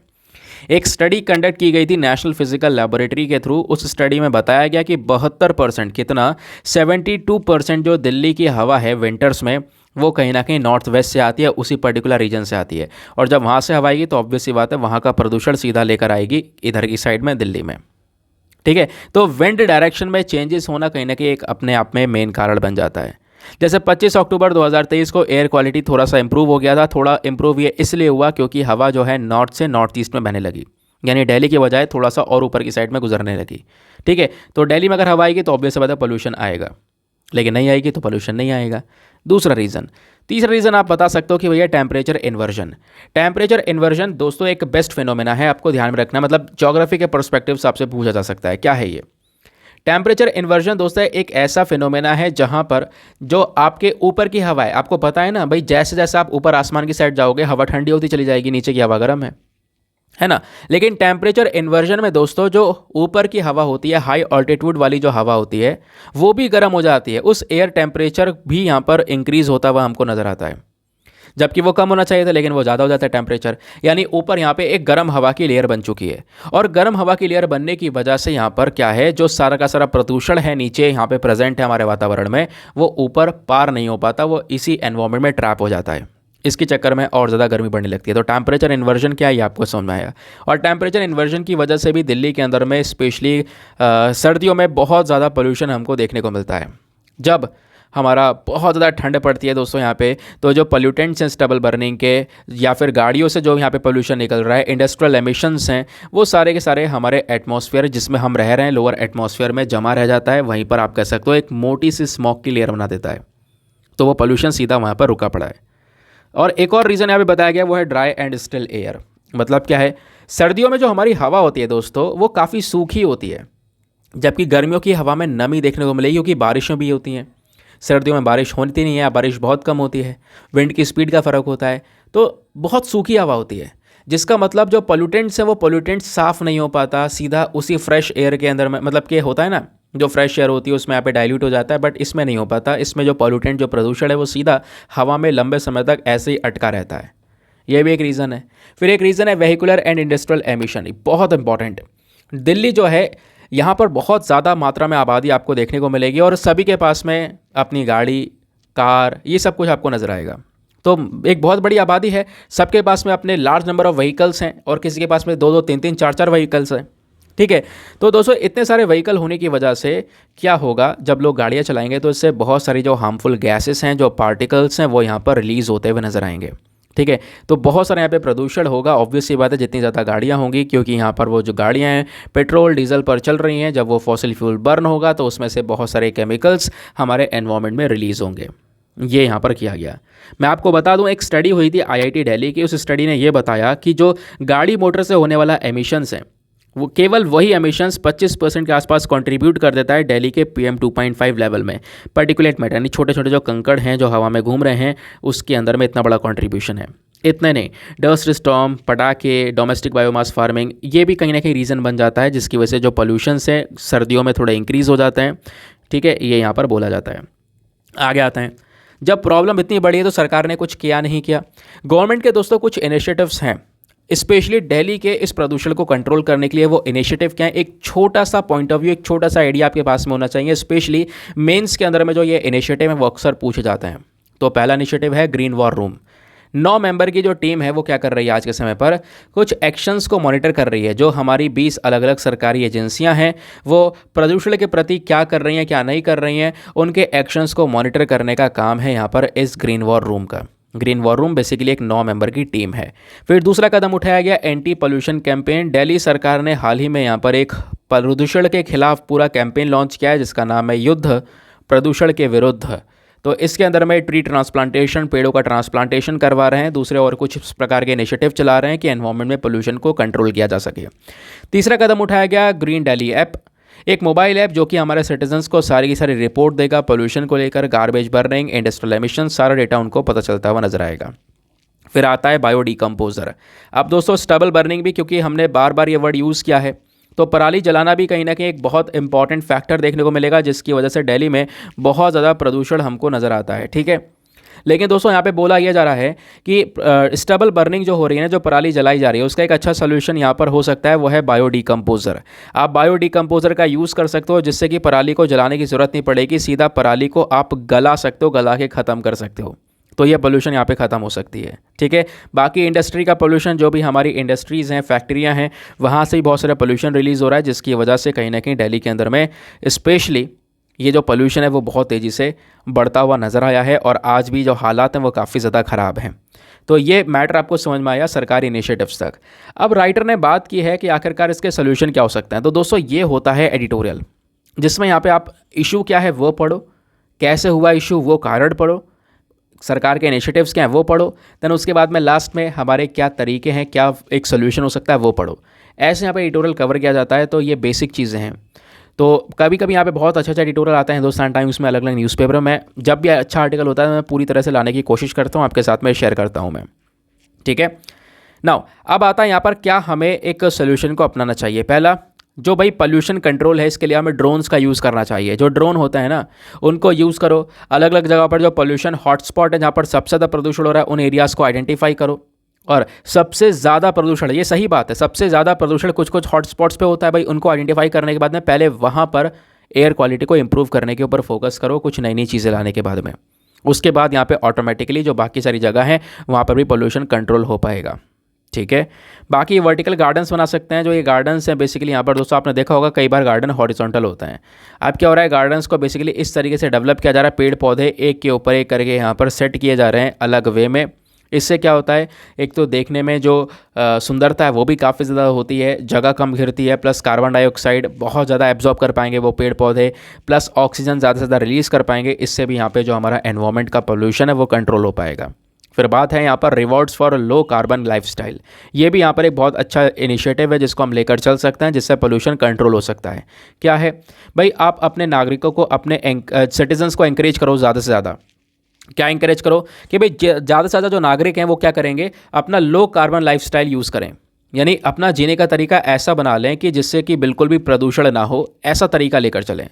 एक स्टडी कंडक्ट की गई थी नेशनल फिजिकल लेबोरेटरी के थ्रू। उस स्टडी में बताया गया कि 72%, कितना, 72% जो दिल्ली की हवा है विंटर्स में वो कहीं ना कहीं नॉर्थ वेस्ट से आती है, उसी पर्टिकुलर रीजन से आती है। और जब वहाँ से हवा आएगी तो ऑब्वियस सी बात है वहाँ का प्रदूषण सीधा लेकर आएगी इधर की साइड में दिल्ली में। ठीक है, तो विंड डायरेक्शन में चेंजेस होना कहीं ना कहीं एक अपने आप में मेन कारण बन जाता है। जैसे 25 अक्टूबर 2023 को एयर क्वालिटी थोड़ा सा इंप्रूव हो गया था। थोड़ा इंप्रूव ये इसलिए हुआ क्योंकि हवा जो है नॉर्थ से नॉर्थ ईस्ट में बहने लगी, यानी दिल्ली के बजाय थोड़ा सा और ऊपर की साइड में गुजरने लगी। ठीक है, तो दिल्ली में अगर हवा आएगी तो ऑब्वियस बात है पोल्यूशन आएगा, लेकिन नहीं आएगी तो पोल्यूशन नहीं आएगा। दूसरा रीज़न, तीसरा रीज़न आप बता सकते हो कि भैया टेम्परेचर इन्वर्जन। टेम्परेचर इन्वर्जन दोस्तों एक बेस्ट फिनोमेना है, आपको ध्यान में रखना, मतलब ज्योग्राफी के पर्सपेक्टिव से आपसे पूछा जा सकता है क्या है ये। टेम्परेचर इन्वर्जन दोस्तों एक ऐसा फिनोमेना है जहां पर जो आपके ऊपर की हवा है, आपको पता है ना भाई, जैसे जैसे आप ऊपर आसमान की साइड जाओगे हवा ठंडी होती चली जाएगी, नीचे की हवा गर्म है। है ना। लेकिन टेम्परेचर इन्वर्जन में दोस्तों जो ऊपर की हवा होती है, हाई ऑल्टीट्यूड वाली जो हवा होती है, वो भी गर्म हो जाती है, उस एयर टेम्परेचर भी यहाँ पर इंक्रीज होता हुआ हमको नज़र आता है, जबकि वो कम होना चाहिए था लेकिन वो ज़्यादा हो जाता है टेम्परेचर। यानी ऊपर यहाँ पे एक गर्म हवा की लेयर बन चुकी है, और गर्म हवा की लेयर बनने की वजह से यहाँ पर क्या है, जो सारा का सारा प्रदूषण है नीचे यहाँ पे प्रेजेंट है हमारे वातावरण में, वो ऊपर पार नहीं हो पाता, वो इसी एनवायरमेंट में ट्रैप हो जाता है। इसके चक्कर में और ज़्यादा गर्मी बढ़ने लगती है। तो टेम्परेचर इन्वर्जन क्या है ये आपको समझ में आया। और टेम्परेचर इन्वर्जन की वजह से भी दिल्ली के अंदर में स्पेशली सर्दियों में बहुत ज़्यादा पोल्यूशन हमको देखने को मिलता है। जब हमारा बहुत ज़्यादा ठंड पड़ती है दोस्तों यहाँ पे, तो जो पोल्यूटेंट्स हैं स्टबल बर्निंग के, या फिर गाड़ियों से जो यहाँ पे पोल्यूशन निकल रहा है, इंडस्ट्रियल एमिशंस हैं, वो सारे के सारे हमारे एटमॉस्फेयर जिसमें हम रह रहे हैं, लोअर एटमॉस्फेयर में जमा रह जाता है। वहीं पर आप कह सकते हो एक मोटी सी स्मॉग की लेयर बना देता है, तो वो पोल्यूशन सीधा वहाँ पर रुका पड़ा है। और एक और रीज़न यहाँ पे बताया गया वो है ड्राई एंड स्टिल एयर। मतलब क्या है, सर्दियों में जो हमारी हवा होती है दोस्तों वो काफ़ी सूखी होती है, जबकि गर्मियों की हवा में नमी देखने को मिलेगी, क्योंकि बारिशें भी होती हैं। सर्दियों में बारिश होती नहीं है या बारिश बहुत कम होती है, विंड की स्पीड का फ़र्क होता है, तो बहुत सूखी हवा होती है, जिसका मतलब जो पोल्यूटेंट्स है वो पोल्यूटेंट्स साफ़ नहीं हो पाता, सीधा उसी फ्रेश एयर के अंदर में, मतलब कि होता है ना, जो फ्रेश एयर होती है उसमें यहाँ पे डाइल्यूट हो जाता है, बट इसमें नहीं हो पाता। इसमें जो पॉल्यूटेंट जो प्रदूषण है वो सीधा हवा में लंबे समय तक ऐसे ही अटका रहता है। ये भी एक रीज़न है। फिर एक रीज़न है व्हीकुलर एंड इंडस्ट्रियल एमिशन, बहुत इंपॉर्टेंट। दिल्ली जो है यहाँ पर बहुत ज़्यादा मात्रा में आबादी आपको देखने को मिलेगी, और सभी के पास में अपनी गाड़ी, कार, ये सब कुछ आपको नज़र आएगा। तो एक बहुत बड़ी आबादी है, सबके पास में अपने लार्ज नंबर ऑफ व्हीकल्स हैं, और किसी के पास में 2-2, 3-3, 4-4 व्हीकल्स हैं। ठीक है, तो दोस्तों इतने सारे व्हीकल होने की वजह से क्या होगा, जब लोग गाड़ियाँ चलाएंगे तो इससे बहुत सारी जो हार्मफुल गैसेस हैं, जो पार्टिकल्स हैं, वो यहाँ पर रिलीज़ होते हुए नजर आएंगे। ठीक है, तो बहुत सारे यहाँ पे प्रदूषण होगा। ऑब्वियस सी बात है, जितनी ज़्यादा गाड़ियाँ होंगी, क्योंकि यहाँ पर वो जो गाड़ियाँ हैं पेट्रोल डीजल पर चल रही हैं, जब वो फॉसिल फ्यूल बर्न होगा तो उसमें से बहुत सारे केमिकल्स हमारे एनवायरनमेंट में रिलीज़ होंगे। ये यहाँ पर किया गया। मैं आपको बता दूं, एक स्टडी हुई थी आईआईटी दिल्ली की, उस स्टडी ने ये बताया कि जो गाड़ी मोटर से होने वाला एमिशंस है, वो केवल वही एमिशंस 25% के आसपास कंट्रीब्यूट कर देता है दिल्ली के PM 2.5 लेवल में। पार्टिकुलेट मैटर यानी छोटे छोटे जो कंकड़ हैं जो हवा में घूम रहे हैं, उसके अंदर में इतना बड़ा कंट्रीब्यूशन है। इतने नहीं, डस्ट स्टॉर्म, पटाखे, डोमेस्टिक बायोमास फार्मिंग, ये भी कहीं ना कहीं रीज़न बन जाता है, जिसकी वजह से जो पोल्यूशन है सर्दियों में थोड़ा इंक्रीज़ हो जाते हैं। ठीक है, ये यहाँ पर बोला जाता है। आगे आते हैं, जब प्रॉब्लम इतनी बड़ी है तो सरकार ने कुछ किया नहीं किया। गवर्नमेंट के दोस्तों कुछ इनिशिएटिव्स हैं, स्पेशली दिल्ली के इस प्रदूषण को कंट्रोल करने के लिए। वो इनिशिएटिव क्या है, एक छोटा सा पॉइंट ऑफ व्यू, एक छोटा सा आइडिया आपके पास में होना चाहिए। स्पेशली मेंस के अंदर में जो ये इनिशिएटिव है वो अक्सर पूछे जाते हैं। तो पहला इनिशिएटिव है ग्रीन वॉर रूम। 9 मेंबर की जो टीम है वो क्या कर रही है, आज के समय पर कुछ एक्शंस को मॉनिटर कर रही है। जो हमारी 20 अलग अलग सरकारी एजेंसियां हैं वो प्रदूषण के प्रति क्या कर रही हैं, क्या नहीं कर रही हैं, उनके एक्शंस को मॉनिटर करने का काम है यहाँ पर इस ग्रीन वॉर रूम का। ग्रीन वॉर रूम बेसिकली एक 9 मेंबर की टीम है। फिर दूसरा कदम उठाया गया एंटी पोल्यूशन कैंपेन। दिल्ली सरकार ने हाल ही में यहाँ पर एक प्रदूषण के खिलाफ पूरा कैंपेन लॉन्च किया है, जिसका नाम है युद्ध प्रदूषण के विरुद्ध। तो इसके अंदर में ट्री ट्रांसप्लांटेशन, पेड़ों का ट्रांसप्लांटेशन करवा रहे हैं। दूसरे और कुछ इस प्रकार के इनिशिएटिव चला रहे हैं कि एनवायरनमेंट में पोल्यूशन को कंट्रोल किया जा सके। तीसरा कदम उठाया गया ग्रीन दिल्ली ऐप, एक मोबाइल ऐप जो कि हमारे सिटीजन्स को सारी की सारी रिपोर्ट देगा पोल्यूशन को लेकर, गार्बेज बर्निंग, इंडस्ट्रियल एमिशन, सारा डेटा उनको पता चलता हुआ नजर आएगा। फिर आता है बायो डिकम्पोजर। अब दोस्तों स्टबल बर्निंग भी, क्योंकि हमने बार बार ये वर्ड यूज़ किया है, तो पराली जलाना भी कहीं ना कहीं एक बहुत इंपॉर्टेंट फैक्टर देखने को मिलेगा, जिसकी वजह से दिल्ली में बहुत ज़्यादा प्रदूषण हमको नज़र आता है। ठीक है, लेकिन दोस्तों यहाँ पे बोला यह जा रहा है कि स्टबल बर्निंग जो हो रही है ना, जो पराली जलाई जा रही है, उसका एक अच्छा सोल्यूशन यहाँ पर हो सकता है, वो है बायो डिकम्पोजर। आप बायो डिकम्पोजर का यूज़ कर सकते हो, जिससे कि पराली को जलाने की ज़रूरत नहीं पड़ेगी, सीधा पराली को आप गला सकते हो, गला के ख़त्म कर सकते हो। तो ये पोल्यूशन यहाँ पे ख़त्म हो सकती है। ठीक है, बाकी इंडस्ट्री का पोल्यूशन, जो भी हमारी इंडस्ट्रीज़ हैं, फैक्ट्रियाँ हैं, वहाँ से भी बहुत सारा पोल्यूशन रिलीज़ हो रहा है, जिसकी वजह से कहीं ना कहीं दिल्ली के अंदर में स्पेशली ये जो पोल्यूशन है वो बहुत तेज़ी से बढ़ता हुआ नज़र आया है, और आज भी जो हालात हैं वो काफ़ी ज़्यादा ख़राब हैं। तो ये मैटर आपको समझ में आया सरकारी इनिशिएटिव्स तक। अब राइटर ने बात की है कि आखिरकार इसके सोल्यूशन क्या हो सकते हैं। तो दोस्तों ये होता है एडिटोरियल, जिसमें यहाँ पे आप इशू क्या है वो पढ़ो, कैसे हुआ इशू वो कारण पढ़ो, सरकार के इनिशिएटिव्स क्या हैं वो पढ़ो, देन उसके बाद में लास्ट में हमारे क्या तरीके हैं, क्या एक सोल्यूशन हो सकता है वो पढ़ो। ऐसे यहाँ पे एडिटोरियल कवर किया जाता है। तो ये बेसिक चीज़ें हैं। तो कभी कभी यहाँ पे बहुत अच्छा एडिटोरियल आता है हिंदुस्तान टाइम्स में, अलग अलग न्यूज़पेपर में। जब भी अच्छा आर्टिकल होता है मैं पूरी तरह से लाने की कोशिश करता हूँ, आपके साथ में शेयर करता हूँ मैं। ठीक है, नाउ अब आता है यहाँ पर क्या हमें एक सोल्यूशन को अपनाना चाहिए। पहला, जो भाई पोल्यूशन कंट्रोल है, इसके लिए हमें ड्रोन्स का यूज़ करना चाहिए। जो ड्रोन होते हैं ना, उनको यूज़ करो। अलग अलग जगह पर जो पोल्यूशन हॉटस्पॉट है, जहाँ पर सबसे ज़्यादा प्रदूषण हो रहा है, उन एरियाज़ को आइडेंटिफाई करो। और सबसे ज़्यादा प्रदूषण, ये सही बात है, सबसे ज़्यादा प्रदूषण कुछ कुछ हॉटस्पॉट्स पे होता है भाई, उनको आइडेंटिफाई करने के बाद में पहले वहाँ पर एयर क्वालिटी को इंप्रूव करने के ऊपर फोकस करो, कुछ नई नई चीज़ें लाने के बाद में। उसके बाद यहाँ पे ऑटोमेटिकली जो बाकी सारी जगह हैं वहाँ पर भी पोल्यूशन कंट्रोल हो पाएगा। ठीक है। बाकी वर्टिकल गार्डन्स बना सकते हैं। जो ये गार्डन्स हैं बेसिकली, यहाँ पर दोस्तों आपने देखा होगा कई बार गार्डन हॉरिजॉन्टल होता है। अब क्या हो रहा है, गार्डन्स को बेसिकली इस तरीके से डेवलप किया जा रहा है, पेड़ पौधे एक के ऊपर एक करके यहाँ पर सेट किए जा रहे हैं अलग वे में। इससे क्या होता है, एक तो देखने में जो सुंदरता है वो भी काफ़ी ज़्यादा होती है, जगह कम घिरती है, प्लस कार्बन डाइऑक्साइड बहुत ज़्यादा एब्जॉर्ब कर पाएंगे वो पेड़ पौधे, प्लस ऑक्सीजन ज़्यादा से ज़्यादा रिलीज़ कर पाएंगे। इससे भी यहाँ पे जो हमारा एनवायरनमेंट का पोल्यूशन है वो कंट्रोल हो पाएगा। फिर बात है यहाँ पर rewards for low carbon lifestyle. ये भी यहाँ पर एक बहुत अच्छा इनिशिएटिव है जिसको हम लेकर चल सकते हैं, जिससे पोल्यूशन कंट्रोल हो सकता है। क्या है भाई, आप अपने नागरिकों को, अपने सिटीजन्स को एंकरेज करो ज़्यादा से ज़्यादा। क्या इंकरेज करो कि भाई ज़्यादा से ज़्यादा जो नागरिक हैं वो क्या करेंगे, अपना लो कार्बन लाइफस्टाइल यूज़ करें। यानी अपना जीने का तरीका ऐसा बना लें कि जिससे कि बिल्कुल भी प्रदूषण ना हो, ऐसा तरीका लेकर चलें।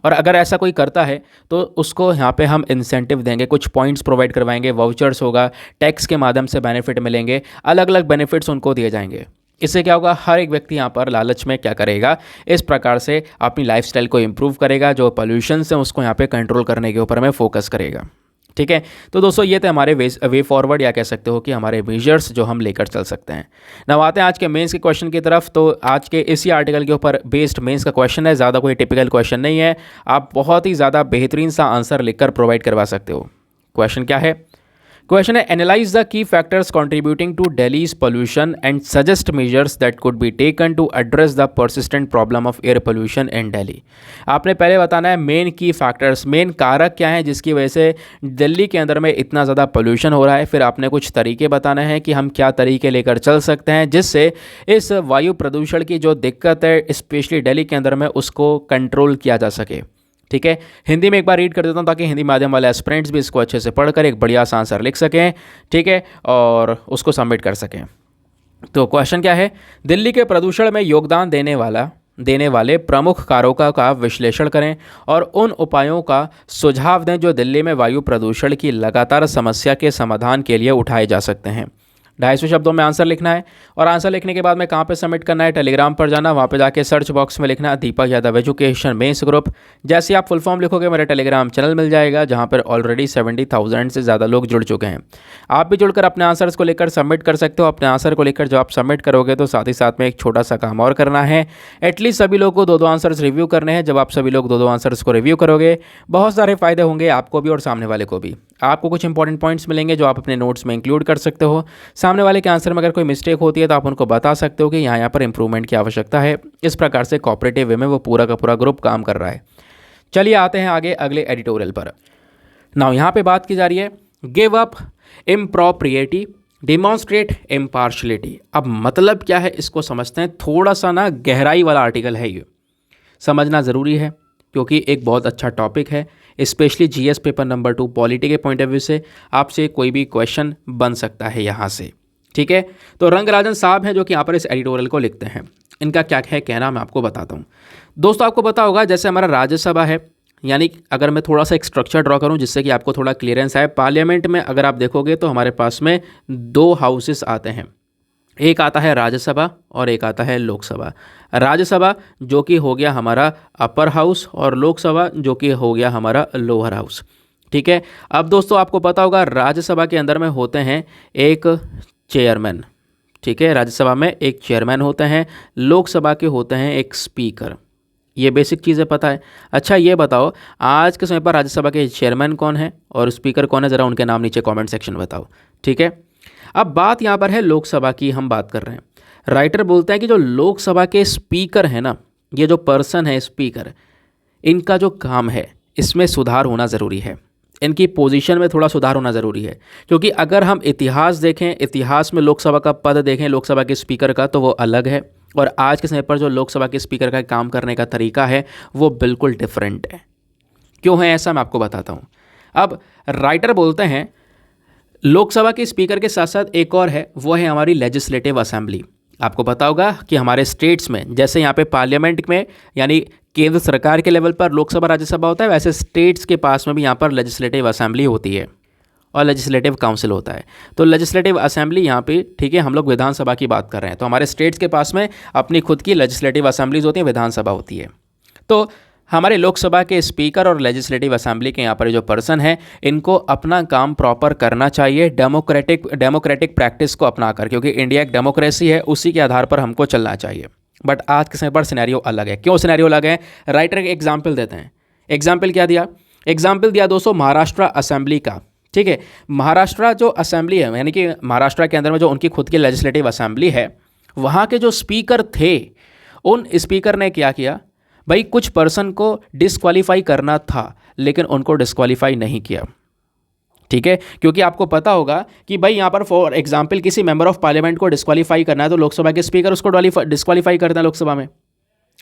और अगर ऐसा कोई करता है तो उसको यहाँ पे हम इंसेंटिव देंगे, कुछ पॉइंट्स प्रोवाइड करवाएंगे, वाउचर्स होगा, टैक्स के माध्यम से बेनिफिट मिलेंगे, अलग अलग बेनिफिट्स उनको दिए जाएंगे। इससे क्या होगा, हर एक व्यक्ति यहाँ पर लालच में क्या करेगा, इस प्रकार से अपनी लाइफस्टाइल को इम्प्रूव करेगा, जो पोल्यूशन से उसको यहाँ पे कंट्रोल करने के ऊपर में फोकस करेगा। ठीक है। तो दोस्तों ये थे हमारे वे फॉरवर्ड, या कह सकते हो कि हमारे मेजर्स जो हम लेकर चल सकते हैं। now आते हैं आज के मेंस के क्वेश्चन की तरफ। तो आज के इसी आर्टिकल के ऊपर बेस्ड मेंस का क्वेश्चन है, ज़्यादा कोई टिपिकल क्वेश्चन नहीं है, आप बहुत ही ज़्यादा बेहतरीन सा आंसर लिखकर प्रोवाइड करवा सकते हो। क्वेश्चन क्या है, क्वेश्चन है analyse the key factors contributing to Delhi's pollution and suggest measures that could be taken to address the persistent problem of air pollution in Delhi. आपने पहले बताना है मेन की फैक्टर्स, मेन कारक क्या हैं जिसकी वजह से दिल्ली के अंदर में इतना ज़्यादा पोल्यूशन हो रहा है। फिर आपने कुछ तरीके बताने हैं कि हम क्या तरीके लेकर चल सकते हैं जिससे इस वायु प्रदूषण की जो दिक्कत है स्पेशली दिल्ली के अंदर में उसको कंट्रोल किया जा सके। ठीक है। हिंदी में एक बार रीड कर देता हूँ ताकि हिंदी माध्यम वाले एस्पिरेंट्स भी इसको अच्छे से पढ़कर एक बढ़िया सा आंसर लिख सकें। ठीक है, और उसको सबमिट कर सकें। तो क्वेश्चन क्या है, दिल्ली के प्रदूषण में योगदान देने वाले प्रमुख कारकों का विश्लेषण करें और उन उपायों का सुझाव दें जो दिल्ली में वायु प्रदूषण की लगातार समस्या के समाधान के लिए उठाए जा सकते हैं। 250 शब्दों में आंसर लिखना है, और आंसर लिखने के बाद में कहाँ पे सबमिट करना है, टेलीग्राम पर जाना, वहाँ पे जाके सर्च बॉक्स में लिखना दीपक यादव एजुकेशन मेंस ग्रुप। जैसे ही आप फुल फॉर्म लिखोगे मेरा टेलीग्राम चैनल मिल जाएगा जहाँ पर ऑलरेडी 70,000 से ज़्यादा लोग जुड़ चुके हैं। आप भी जुड़कर अपने आंसर्स को लेकर सबमिट कर सकते हो। अपने आंसर को लेकर जब आप सबमिट करोगे तो साथ ही साथ में एक छोटा सा काम और करना है, एटलीस्ट सभी लोगों को 2-2 आंसर्स रिव्यू करने हैं। जब आप सभी लोग 2-2 आंसर्स को रिव्यू करोगे बहुत सारे फायदे होंगे आपको भी और सामने वाले को भी। आपको कुछ इंपॉर्टेंट पॉइंट्स मिलेंगे जो आप अपने नोट्स में इंक्लूड कर सकते हो। सामने वाले के आंसर में अगर कोई मिस्टेक होती है तो आप उनको बता सकते हो कि यहाँ पर इंप्रूवमेंट की आवश्यकता है। इस प्रकार से कोऑपरेटिव वे में वो पूरा का पूरा ग्रुप काम कर रहा है। चलिए आते हैं आगे अगले एडिटोरियल पर। नाउ यहाँ पे बात की जा रही है गिव अप इम्प्रॉप्रिएटी, डिमॉन्स्ट्रेट इम्पार्शलिटी। अब मतलब क्या है इसको समझते हैं। थोड़ा सा ना गहराई वाला आर्टिकल है, ये समझना ज़रूरी है क्योंकि एक बहुत अच्छा टॉपिक है। Specially GS paper number 2 polity के पॉइंट ऑफ व्यू से आपसे कोई भी क्वेश्चन बन सकता है यहाँ से। ठीक है। तो रंगराजन साहब हैं जो कि यहाँ पर इस एडिटोरियल को लिखते हैं। इनका क्या है कहना मैं आपको बताता हूँ। दोस्तों आपको पता होगा जैसे हमारा राज्यसभा है, यानी अगर मैं थोड़ा सा एक स्ट्रक्चर ड्रॉ करूं जिससे कि आपको थोड़ा क्लियरेंस आए। पार्लियामेंट में अगर आप देखोगे तो हमारे पास में 2 हाउसेस आते हैं, एक आता है राज्यसभा और एक आता है लोकसभा। राज्यसभा जो कि हो गया हमारा अपर हाउस और लोकसभा जो कि हो गया हमारा लोअर हाउस। ठीक है। अब दोस्तों आपको पता होगा राज्यसभा के अंदर में होते हैं एक चेयरमैन। ठीक है, राज्यसभा में एक चेयरमैन होते हैं, लोकसभा के होते हैं एक स्पीकर। ये बेसिक चीज़ें पता है। अच्छा ये बताओ आज के समय पर राज्यसभा के चेयरमैन कौन है और स्पीकर कौन है, ज़रा उनके नाम नीचे कमेंट सेक्शन में बताओ। ठीक है। अब बात यहाँ पर है लोकसभा की, हम बात कर रहे हैं। राइटर बोलते हैं कि जो लोकसभा के स्पीकर है ना, ये जो पर्सन है स्पीकर, इनका जो काम है इसमें सुधार होना ज़रूरी है। इनकी पोजीशन में थोड़ा सुधार होना ज़रूरी है क्योंकि अगर हम इतिहास देखें, इतिहास में लोकसभा का पद देखें लोकसभा के स्पीकर का, तो वो अलग है और आज के समय पर जो लोकसभा के स्पीकर का काम करने का तरीका है वो बिल्कुल डिफरेंट है। क्यों है ऐसा मैं आपको बताता हूँ। अब राइटर बोलते हैं लोकसभा के स्पीकर के साथ साथ एक और है, वो है हमारी लेजिस्लेटिव असेंबली। आपको पता होगा कि हमारे स्टेट्स में जैसे यहाँ पे पार्लियामेंट में यानी केंद्र सरकार के लेवल पर लोकसभा राज्यसभा होता है, वैसे स्टेट्स के पास में भी यहाँ पर लेजिस्लेटिव असेंबली होती है और लेजिस्लेटिव काउंसिल होता है। तो लेजिस्लेटिव असेंबली यहाँ पे, ठीक है, हम लोग विधानसभा की बात कर रहे हैं, तो हमारे स्टेट्स के पास में अपनी खुद की लेजिस्लेटिव असेंबलीज होती हैं, विधानसभा होती है। तो हमारे लोकसभा के स्पीकर और लेजिस्लेटिव असेंबली के यहाँ पर जो पर्सन है, इनको अपना काम प्रॉपर करना चाहिए डेमोक्रेटिक प्रैक्टिस को अपनाकर, क्योंकि इंडिया एक डेमोक्रेसी है, उसी के आधार पर हमको चलना चाहिए। बट आज के समय पर सिनेरियो अलग है। क्यों सिनेरियो अलग है? राइटर एक एग्जाम्पल देते हैं। एग्जाम्पल क्या दिया? एग्जाम्पल दिया दोस्तों महाराष्ट्र असेंबली का। ठीक है, महाराष्ट्र जो असेंबली है, यानी कि महाराष्ट्र के अंदर में जो उनकी खुद की लेजिस्लेटिव असेंबली है, वहाँ के जो स्पीकर थे, उन स्पीकर ने क्या किया भाई, कुछ पर्सन को डिस्क्वालीफाई करना था, लेकिन उनको डिस्क्वालीफाई नहीं किया। ठीक है, क्योंकि आपको पता होगा कि भाई यहाँ पर फॉर एग्जांपल किसी मेंबर ऑफ पार्लियामेंट को डिस्क्वालीफाई करना है तो लोकसभा के स्पीकर उसको डिस्क्वालीफाई करते हैं लोकसभा में।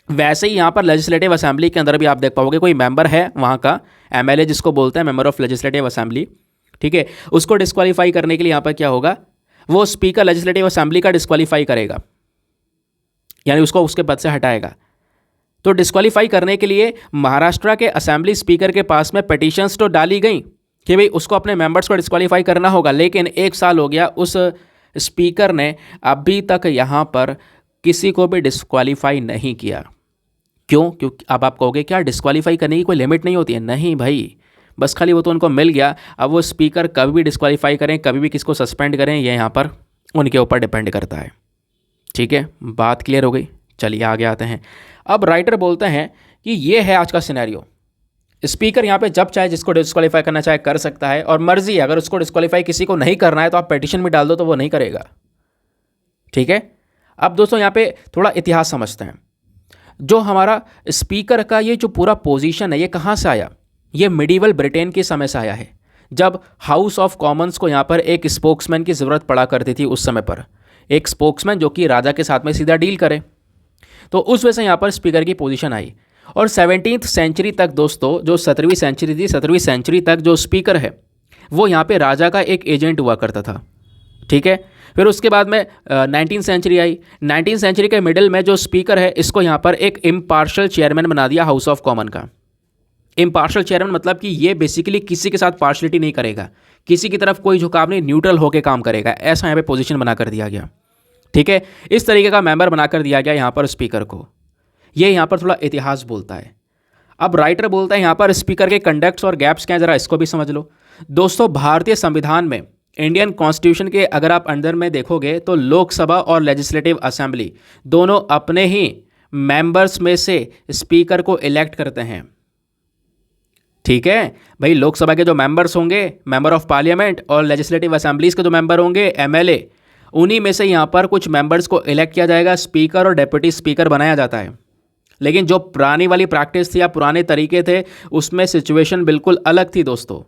वैसे ही यहाँ पर लेजिस्लेटिव असेंबली के अंदर भी आप देख पाओगे, कोई मेंबर है वहाँ का, एमएलए जिसको बोलते हैं, मेंबर ऑफ लेजिस्लेटिव असेंबली, ठीक है, उसको डिस्क्वालीफाई करने के लिए यहाँ पर क्या होगा, वो स्पीकर लेजिस्लेटिव असेंबली का डिस्क्वालीफाई करेगा, यानी उसको उसके पद से हटाएगा। तो डिस्क्वालीफाई करने के लिए महाराष्ट्र के असेंबली स्पीकर के पास में पिटीशंस तो डाली गई कि भाई उसको अपने मेंबर्स को डिस्क्वालीफाई करना होगा, लेकिन 1 साल हो गया, उस स्पीकर ने अभी तक यहाँ पर किसी को भी डिस्क्वालीफाई नहीं किया। क्यों? क्योंकि अब आप कहोगे क्या डिस्क्वालीफाई करने की कोई लिमिट नहीं होती है? नहीं भाई, बस खाली वो तो उनको मिल गया। अब वो स्पीकर कभी भी डिस्क्वालीफाई करें, कभी भी किसको सस्पेंड करें, ये यहाँ पर उनके ऊपर डिपेंड करता है। ठीक है, बात क्लियर हो गई। चलिए आगे आते हैं। अब राइटर बोलते हैं कि ये है आज का सिनेरियो, स्पीकर यहाँ पे जब चाहे जिसको डिस्क्वालीफाई करना चाहे कर सकता है, और मर्जी है, अगर उसको डिस्क्वालीफाई किसी को नहीं करना है तो आप पिटीशन में डाल दो तो वो नहीं करेगा। ठीक है, अब दोस्तों यहाँ पे थोड़ा इतिहास समझते हैं। जो हमारा स्पीकर का ये जो पूरा पोजीशन है, ये कहाँ से आया? ये मिडीवल ब्रिटेन के समय से आया है, जब हाउस ऑफ कॉमन्स को यहाँ पर एक स्पोक्समैन की ज़रूरत पड़ा करती थी। उस समय पर एक स्पोक्समैन जो कि राजा के साथ में सीधा डील करे, तो उस वजह से यहाँ पर स्पीकर की पोजीशन आई। और 17th सेंचुरी तक दोस्तों, जो 17वीं सेंचुरी थी, 17वीं सेंचुरी तक जो स्पीकर है वो यहाँ पे राजा का एक एजेंट हुआ करता था। ठीक है, फिर उसके बाद में 19th सेंचुरी आई। 19th सेंचुरी के मिडिल में जो स्पीकर है, इसको यहाँ पर एक इम्पार्शल चेयरमैन बना दिया हाउस ऑफ कॉमन का। इम्पार्शल चेयरमैन मतलब कि ये बेसिकली किसी के साथ पार्शलिटी नहीं करेगा, किसी की तरफ कोई झुकाव नहीं, न्यूट्रल होकर काम करेगा, ऐसा यहाँ पे पोजीशन बना कर दिया गया। ठीक है, इस तरीके का मेंबर बनाकर दिया गया यहाँ पर स्पीकर को। ये यहाँ पर थोड़ा इतिहास बोलता है। अब राइटर बोलता है यहाँ पर स्पीकर के कंडक्ट्स और गैप्स क्या हैं, जरा इसको भी समझ लो दोस्तों। भारतीय संविधान में, इंडियन कॉन्स्टिट्यूशन के अगर आप अंदर में देखोगे तो लोकसभा और लेजिस्लेटिव असेंबली दोनों अपने ही मेंबर्स में से स्पीकर को इलेक्ट करते हैं। ठीक है भाई, लोकसभा के जो मेंबर्स होंगे, मेंबर ऑफ पार्लियामेंट, और लेजिस्लेटिव असेंबलीज के जो मेंबर होंगे, एमएलए, उन्हीं में से यहाँ पर कुछ मेंबर्स को इलेक्ट किया जाएगा, स्पीकर और डेप्यूटी स्पीकर बनाया जाता है। लेकिन जो पुरानी वाली प्रैक्टिस थी या पुराने तरीके थे, उसमें सिचुएशन बिल्कुल अलग थी दोस्तों।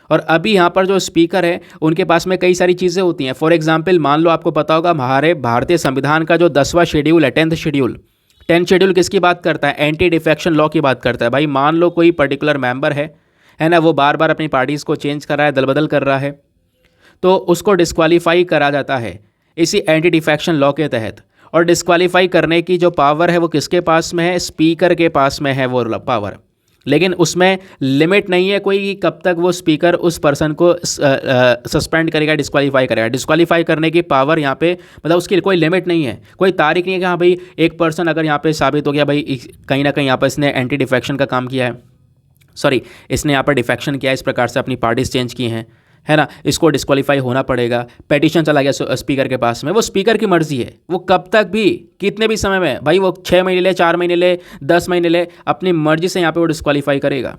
और अभी यहाँ पर जो स्पीकर है, उनके पास में कई सारी चीज़ें होती हैं। फॉर एग्जांपल, मान लो आपको पता होगा हमारे भारतीय संविधान का जो 10वां शेड्यूल है, 10th शेड्यूल, 10th शेड्यूल किसकी बात करता है? एंटी डिफेक्शन लॉ की बात करता है। भाई मान लो कोई पर्टिकुलर मेंबर है ना, वो बार बार अपनी पार्टीज़ को चेंज कर रहा है, दल बदल कर रहा है, तो उसको डिस्क्वालीफाई करा जाता है इसी एंटी डिफेक्शन लॉ के तहत। और डिस्क्वालीफाई करने की जो पावर है वो किसके पास में है? स्पीकर के पास में है वो पावर। लेकिन उसमें लिमिट नहीं है कोई कि कब तक वो स्पीकर उस पर्सन को सस्पेंड करेगा, डिस्क्वालीफाई करेगा। डिस्क्वालीफाई करने की पावर यहाँ पे मतलब उसकी कोई लिमिट नहीं है, कोई तारीख नहीं है कि हाँ भाई एक पर्सन अगर यहाँ पे साबित हो गया भाई कहीं ना कहीं यहाँ पर इसने एंटी डिफेक्शन का काम किया है, सॉरी इसने यहाँ पर डिफेक्शन किया है, इस प्रकार से अपनी पार्टीज चेंज की हैं, है ना, इसको डिस्क्वालीफाई होना पड़ेगा। पेटिशन चला गया स्पीकर के पास में, वो स्पीकर की मर्जी है, वो कब तक भी कितने भी समय में, भाई वो 6 महीने ले, 4 महीने ले, 10 महीने ले, अपनी मर्जी से यहाँ पे वो डिस्क्वालीफाई करेगा।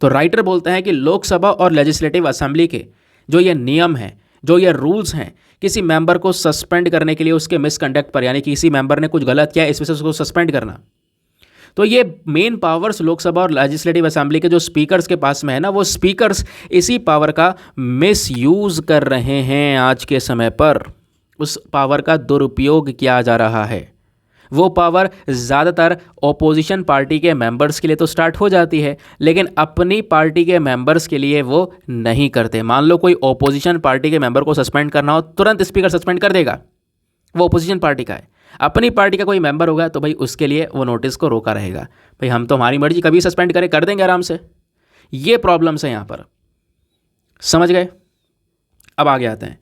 तो राइटर बोलते हैं कि लोकसभा और लेजिस्लेटिव असेंबली के जो ये नियम हैं, जो ये रूल्स हैं, किसी मेंबर को सस्पेंड करने के लिए उसके मिसकंडक्ट पर, यानी किसी मेंबर ने कुछ गलत किया इस वजह से उसको सस्पेंड करना, तो ये मेन पावर्स लोकसभा और लेजिस्लेटिव असेंबली के जो स्पीकर्स के पास में है ना, वो स्पीकर्स इसी पावर का मिसयूज कर रहे हैं। आज के समय पर उस पावर का दुरुपयोग किया जा रहा है। वो पावर ज़्यादातर ओपोजिशन पार्टी के मेंबर्स के लिए तो स्टार्ट हो जाती है, लेकिन अपनी पार्टी के मेंबर्स के लिए वो नहीं करते। मान लो कोई ओपोजिशन पार्टी के मेंबर को सस्पेंड करना हो, तुरंत स्पीकर सस्पेंड कर देगा, वो ओपोजिशन पार्टी का है। अपनी पार्टी का कोई मेंबर होगा तो भाई उसके लिए वो नोटिस को रोका रहेगा, भाई हम तो हमारी मर्जी कभी सस्पेंड करें कर देंगे आराम से। ये प्रॉब्लम्स है यहाँ पर, समझ गए। अब आगे आते हैं।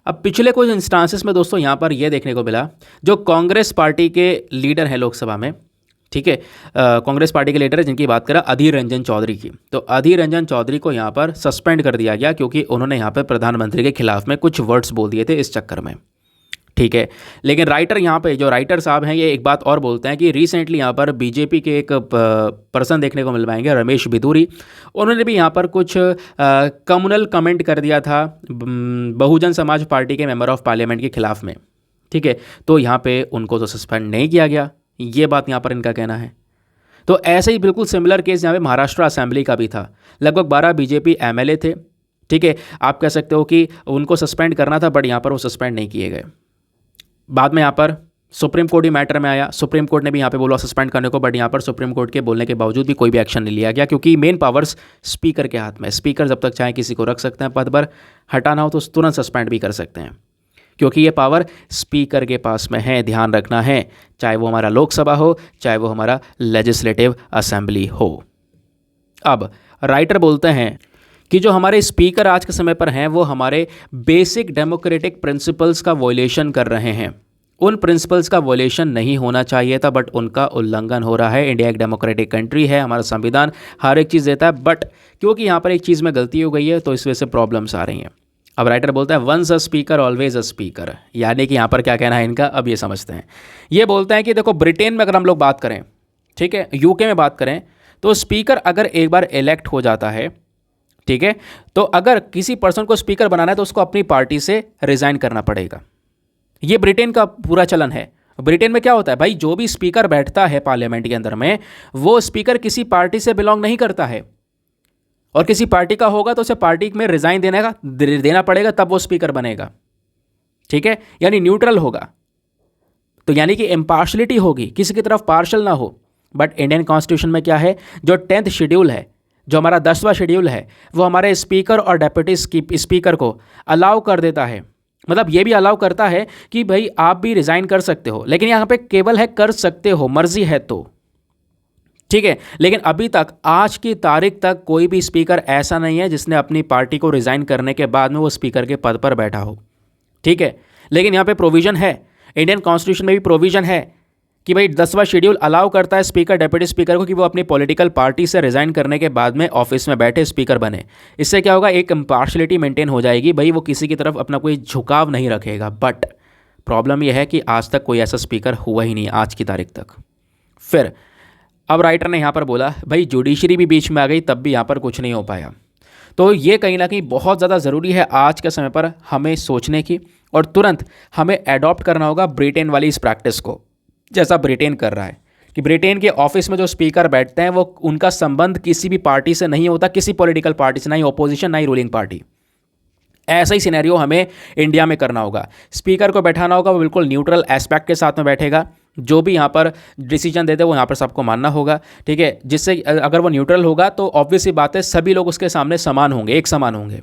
अब पिछले कुछ इंस्टांसेस में दोस्तों यहाँ पर यह देखने को मिला, जो कांग्रेस पार्टी के लीडर हैं लोकसभा में, ठीक है, कांग्रेस पार्टी के लीडर है जिनकी बात करें अधीर रंजन चौधरी की, तो अधीर रंजन चौधरी को यहाँ पर सस्पेंड कर दिया गया क्योंकि उन्होंने यहाँ पर प्रधानमंत्री के खिलाफ में कुछ वर्ड्स बोल दिए थे इस चक्कर में, ठीक है। लेकिन राइटर यहाँ पे जो राइटर साहब हैं ये एक बात और बोलते हैं कि रिसेंटली यहाँ पर बीजेपी के एक पर्सन देखने को मिल पाएंगे, रमेश बिदूरी, उन्होंने भी यहाँ पर कुछ कम्युनल कमेंट कर दिया था बहुजन समाज पार्टी के मेंबर ऑफ पार्लियामेंट के खिलाफ में, ठीक है। तो यहाँ पे उनको तो सस्पेंड नहीं किया गया, ये बात यहाँ पर इनका कहना है। तो ऐसे ही बिल्कुल सिमिलर केस यहाँ पे महाराष्ट्र असेंबली का भी था, लगभग 12 बीजेपी एमएलए थे, ठीक है। आप कह सकते हो कि उनको सस्पेंड करना था, बट यहाँ पर वो सस्पेंड नहीं किए गए। बाद में यहाँ पर सुप्रीम कोर्ट ही मैटर में आया, सुप्रीम कोर्ट ने भी यहाँ पे बोला सस्पेंड करने को, बट यहाँ पर सुप्रीम कोर्ट के बोलने के बावजूद भी कोई भी एक्शन नहीं लिया गया क्योंकि मेन पावर्स स्पीकर के हाथ में। स्पीकर जब तक चाहे किसी को रख सकते हैं पद पर, हटाना हो तो तुरंत सस्पेंड भी कर सकते हैं क्योंकि ये पावर स्पीकर के पास में है, ध्यान रखना है, चाहे वो हमारा लोकसभा हो चाहे वो हमारा लेजिस्लेटिव असेंबली हो। अब राइटर बोलते हैं कि जो हमारे स्पीकर आज के समय पर हैं वो हमारे बेसिक डेमोक्रेटिक प्रिंसिपल्स का वॉयलेशन कर रहे हैं। उन प्रिंसिपल्स का वॉयलेशन नहीं होना चाहिए था, बट उनका उल्लंघन हो रहा है। इंडिया एक डेमोक्रेटिक कंट्री है, हमारा संविधान हर एक चीज़ देता है, बट क्योंकि यहाँ पर एक चीज़ में गलती हो गई है तो इस वजह से प्रॉब्लम्स आ रही हैं। अब राइटर बोलता है once a speaker always a speaker, यानी कि यहाँ पर क्या कहना है इनका, अब ये समझते हैं। ये बोलते हैं कि देखो ब्रिटेन में अगर हम लोग बात करें, ठीक है, यूके में बात करें, तो स्पीकर अगर एक बार इलेक्ट हो जाता है, ठीक है, तो अगर किसी पर्सन को स्पीकर बनाना है तो उसको अपनी पार्टी से रिजाइन करना पड़ेगा। ये ब्रिटेन का पूरा चलन है। ब्रिटेन में क्या होता है भाई, जो भी स्पीकर बैठता है पार्लियामेंट के अंदर में, वो स्पीकर किसी पार्टी से बिलोंग नहीं करता है, और किसी पार्टी का होगा तो उसे पार्टी में रिजाइन देना पड़ेगा, तब वो स्पीकर बनेगा, ठीक है, यानी न्यूट्रल होगा। तो यानी कि इम्पार्शलिटी होगी, किसी की तरफ पार्शल ना हो। बट इंडियन कॉन्स्टिट्यूशन में क्या है, जो 10th शेड्यूल है, जो हमारा 10वां शेड्यूल है, वो हमारे स्पीकर और डेप्यूटी स्पीकर को अलाउ कर देता है। मतलब ये भी अलाउ करता है कि भाई आप भी रिजाइन कर सकते हो, लेकिन यहाँ पे केवल है कर सकते हो, मर्जी है तो, ठीक है। लेकिन अभी तक आज की तारीख तक कोई भी स्पीकर ऐसा नहीं है जिसने अपनी पार्टी को रिजाइन करने के बाद में वो स्पीकर के पद पर बैठा हो, ठीक है। लेकिन यहाँ पे प्रोविजन है, इंडियन कॉन्स्टिट्यूशन में भी प्रोविजन है कि भाई 10वां शेड्यूल अलाउ करता है स्पीकर डेप्यूटी स्पीकर को कि वो अपनी पॉलिटिकल पार्टी से रिजाइन करने के बाद में ऑफिस में बैठे स्पीकर बने। इससे क्या होगा, एक इम्पार्शलिटी मेंटेन हो जाएगी, भाई वो किसी की तरफ अपना कोई झुकाव नहीं रखेगा। बट प्रॉब्लम यह है कि आज तक कोई ऐसा स्पीकर हुआ ही नहीं, आज की तारीख तक। फिर अब राइटर ने यहाँ पर बोला भाई जुडिशरी भी बीच में आ गई, तब भी यहाँ पर कुछ नहीं हो पाया। तो ये कहीं ना कहीं बहुत ज़्यादा ज़रूरी है आज के समय पर हमें सोचने की, और तुरंत हमें एडॉप्ट करना होगा ब्रिटेन वाली इस प्रैक्टिस को, जैसा ब्रिटेन कर रहा है कि ब्रिटेन के ऑफिस में जो स्पीकर बैठते हैं वो उनका संबंध किसी भी पार्टी से नहीं होता, किसी पॉलिटिकल पार्टी से, ना ही ऑपोजिशन ना ही रूलिंग पार्टी। ऐसा ही सिनेरियो हमें इंडिया में करना होगा। स्पीकर को बैठाना होगा, वो बिल्कुल न्यूट्रल एस्पेक्ट के साथ में बैठेगा, जो भी यहाँ पर डिसीजन देते वो यहाँ पर सबको मानना होगा, ठीक है। जिससे अगर वो न्यूट्रल होगा तो ऑब्वियस ही बात है सभी लोग उसके सामने समान होंगे, एक समान होंगे।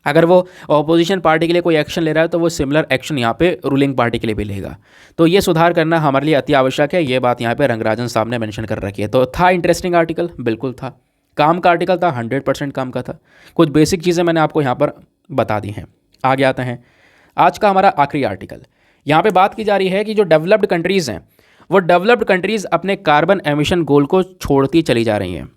अगर वो ऑपोजिशन पार्टी के लिए कोई एक्शन ले रहा है तो वो सिमिलर एक्शन यहाँ पे रूलिंग पार्टी के लिए भी लेगा। तो ये सुधार करना हमारे लिए अति आवश्यक है, ये बात यहाँ पे रंगराजन साहब ने मेंशन कर रखी है। तो था इंटरेस्टिंग आर्टिकल, बिल्कुल था, काम का आर्टिकल था, 100% काम का था। कुछ बेसिक चीज़ें मैंने आपको यहाँ पर बता दी हैं। आगे आते हैं आज का हमारा आखिरी आर्टिकल। यहाँ पे बात की जा रही है कि जो डेवलप्ड कंट्रीज़ हैं वो डेवलप्ड कंट्रीज़ अपने कार्बन एमिशन गोल को छोड़ती चली जा रही हैं।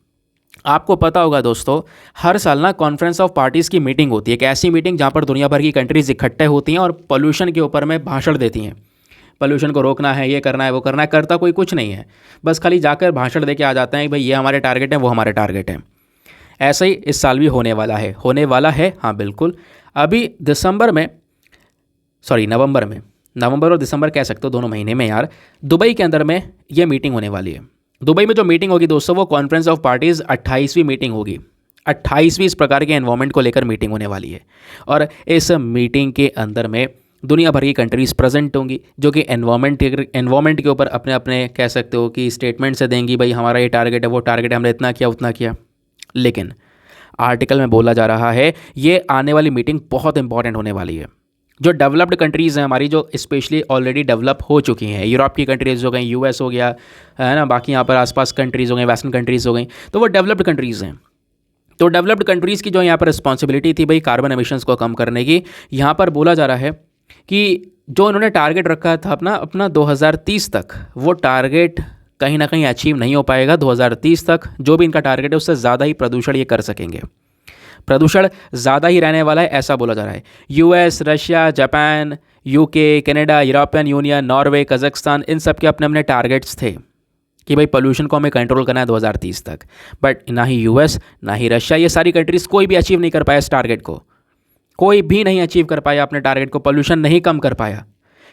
आपको पता होगा दोस्तों, हर साल ना कॉन्फ्रेंस ऑफ पार्टीज़ की मीटिंग होती है, एक ऐसी मीटिंग जहाँ पर दुनिया भर की कंट्रीज़ इकट्ठे होती हैं और पोल्यूशन के ऊपर में भाषण देती हैं। पोल्यूशन को रोकना है, ये करना है, वो करना है, करता कोई कुछ नहीं है, बस खाली जाकर भाषण दे के आ जाते हैं कि भाई ये हमारे टारगेट हैं, वो हमारे टारगेट हैं। ऐसा ही इस साल भी होने वाला है, हाँ बिल्कुल। अभी नवंबर और दिसंबर कह सकते हो, दोनों महीने में यार, दुबई के अंदर में ये मीटिंग होने वाली है। दुबई में जो मीटिंग होगी दोस्तों, वो कॉन्फ्रेंस ऑफ पार्टीज़ 28वीं मीटिंग होगी। 28वीं इस प्रकार के एनवायरनमेंट को लेकर मीटिंग होने वाली है। और इस मीटिंग के अंदर में दुनिया भर की कंट्रीज़ प्रेजेंट होंगी जो कि एनवायरमेंट के ऊपर अपने अपने कह सकते हो कि स्टेटमेंट से देंगी, भाई हमारा ये टारगेट है, वो टारगेट है, हमने इतना किया उतना किया। लेकिन आर्टिकल में बोला जा रहा है ये आने वाली मीटिंग बहुत इंपॉर्टेंट होने वाली है। जो डेवलप्ड कंट्रीज़ हैं हमारी, जो स्पेशली ऑलरेडी डेवलप हो चुकी हैं, यूरोप की कंट्रीज़ हो गई, यूएस हो गया, है ना, बाकी यहाँ पर आसपास कंट्रीज़ हो गई, वेस्टर्न कंट्रीज़ हो गई, तो वो डेवलप्ड कंट्रीज़ हैं। तो डेवलप्ड कंट्रीज़ की जो यहाँ पर रिस्पॉन्सिबिलिटी थी भाई कार्बन एमिशंस को कम करने की, यहाँ पर बोला जा रहा है कि जो इन्होंने टारगेट रखा था अपना 2030 तक, वो टारगेट कहीं ना कहीं अचीव नहीं हो पाएगा। 2030 तक जो भी इनका टारगेट है उससे ज़्यादा ही प्रदूषण ये कर सकेंगे, प्रदूषण ज़्यादा ही रहने वाला है, ऐसा बोला जा रहा है। US, Russia, Japan, UK, Canada, European Union, Norway, Kazakhstan, इन सब के अपने अपने टारगेट्स थे कि भाई पोल्यूशन को हमें कंट्रोल करना है 2030 तक। बट ना ही यूएस ना ही रशिया, ये सारी कंट्रीज़ कोई भी अचीव नहीं कर पाया इस टारगेट को, कोई भी नहीं अचीव कर पाया अपने टारगेट को, पोल्यूशन नहीं कम कर पाया,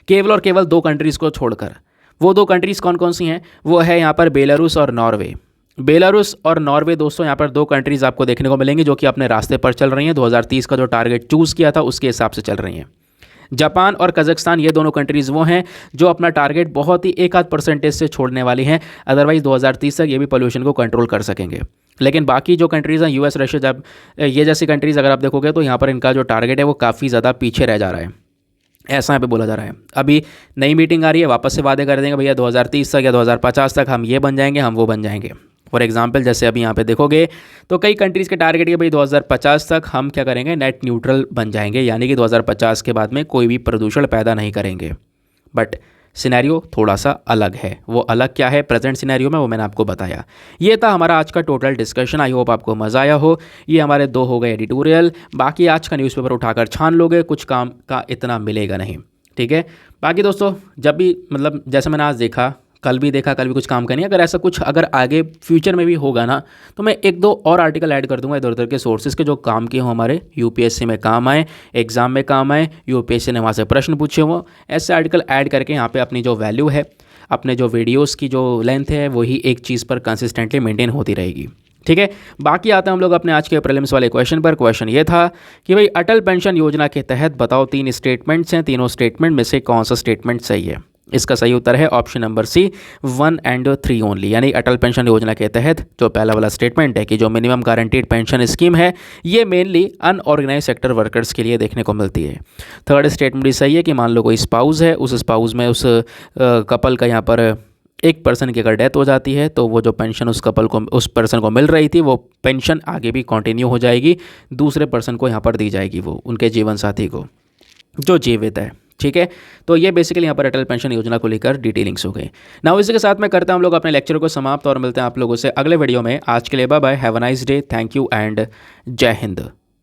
केवल और केवल 2 कंट्रीज़ को छोड़कर। वो 2 कंट्रीज़ कौन कौन सी हैं? वो है यहाँ पर बेलारूस और नॉर्वे। बेलारूस और नॉर्वे दोस्तों, यहाँ पर 2 कंट्रीज़ आपको देखने को मिलेंगी जो कि अपने रास्ते पर चल रही हैं, 2030 का जो टारगेट चूज़ किया था उसके हिसाब से चल रही हैं। जापान और कजाकिस्तान, ये दोनों कंट्रीज़ वो हैं जो अपना टारगेट बहुत ही 1-8% से छोड़ने वाली हैं, अदरवाइज़ 2030 तक ये भी पोल्यूशन को कंट्रोल कर सकेंगे। लेकिन बाकी जो कंट्रीज़ हैं, यूएस, रशिया, जब ये जैसी कंट्रीज़ अगर आप देखोगे तो यहाँ पर इनका जो टारगेट है वो काफ़ी ज़्यादा पीछे रह जा रहा है, ऐसा यहाँ पे बोला जा रहा है। अभी नई मीटिंग आ रही है, वापस से वादे कर देंगे भैया 2030 तक या 2050 तक हम ये बन जाएंगे, हम वो बन जाएंगे। फॉर एग्जांपल जैसे अभी यहाँ पे देखोगे तो कई कंट्रीज़ के टारगेट है भाई 2050 तक हम क्या करेंगे, नेट न्यूट्रल बन जाएंगे, यानी कि 2050 के बाद में कोई भी प्रदूषण पैदा नहीं करेंगे। बट सिनेरियो थोड़ा सा अलग है। वो अलग क्या है प्रेजेंट सिनेरियो में, वो मैंने आपको बताया। ये था हमारा आज का टोटल डिस्कशन। आई होप आपको मज़ा आया हो। ये हमारे 2 हो गए एडिटोरियल, बाकी आज का न्यूज़पेपर उठाकर छान लोगे, कुछ काम का इतना मिलेगा नहीं, ठीक है। बाकी दोस्तों जब भी मतलब जैसे मैंने आज देखा, कल भी देखा, कल भी कुछ काम करनी है, अगर ऐसा कुछ अगर आगे फ्यूचर में भी होगा ना तो मैं 1-2 और आर्टिकल ऐड कर दूंगा इधर उधर के सोर्सेज के, जो काम के हों, हमारे यूपीएससी में काम आए, एग्जाम में काम आए, यूपीएससी ने वहाँ से प्रश्न पूछे हों। ऐसे आर्टिकल ऐड करके यहाँ पे अपनी जो वैल्यू है, अपने जो वीडियोज़ की जो लेंथ है, वही एक चीज़ पर कंसिस्टेंटली मेनटेन होती रहेगी, ठीक है। बाकी आते हैं हम लोग अपने आज के प्रीलिम्स वाले क्वेश्चन पर। क्वेश्चन ये था कि भाई अटल पेंशन योजना के तहत बताओ 3 स्टेटमेंट्स हैं, तीनों स्टेटमेंट में से कौन सा स्टेटमेंट सही है। इसका सही उत्तर है option number C, 1 and 3 only. यानी अटल पेंशन योजना के तहत जो पहला वाला स्टेटमेंट है कि जो मिनिमम गारंटीड पेंशन स्कीम है ये मेनली अनऑर्गेनाइज सेक्टर वर्कर्स के लिए देखने को मिलती है। थर्ड स्टेटमेंट भी सही है कि मान लो कोई स्पाउस है, उस स्पाउस में उस कपल का यहाँ पर एक पर्सन की अगर डेथ हो जाती है तो वो जो पेंशन उस कपल को, उस पर्सन को मिल रही थी, वो पेंशन आगे भी कंटिन्यू हो जाएगी, दूसरे पर्सन को यहाँ पर दी जाएगी, वो उनके जीवन साथी को जो जीवित है, ठीक है। तो ये बेसिकली यहाँ पर अटल पेंशन योजना को लेकर डिटेलिंग्स हो गई। ना इसी के साथ में करते हैं हम लोग अपने लेक्चर को समाप्त और मिलते हैं आप लोगों से अगले वीडियो में। आज के लिए bye bye, have a nice day, thank you and जय हिंद।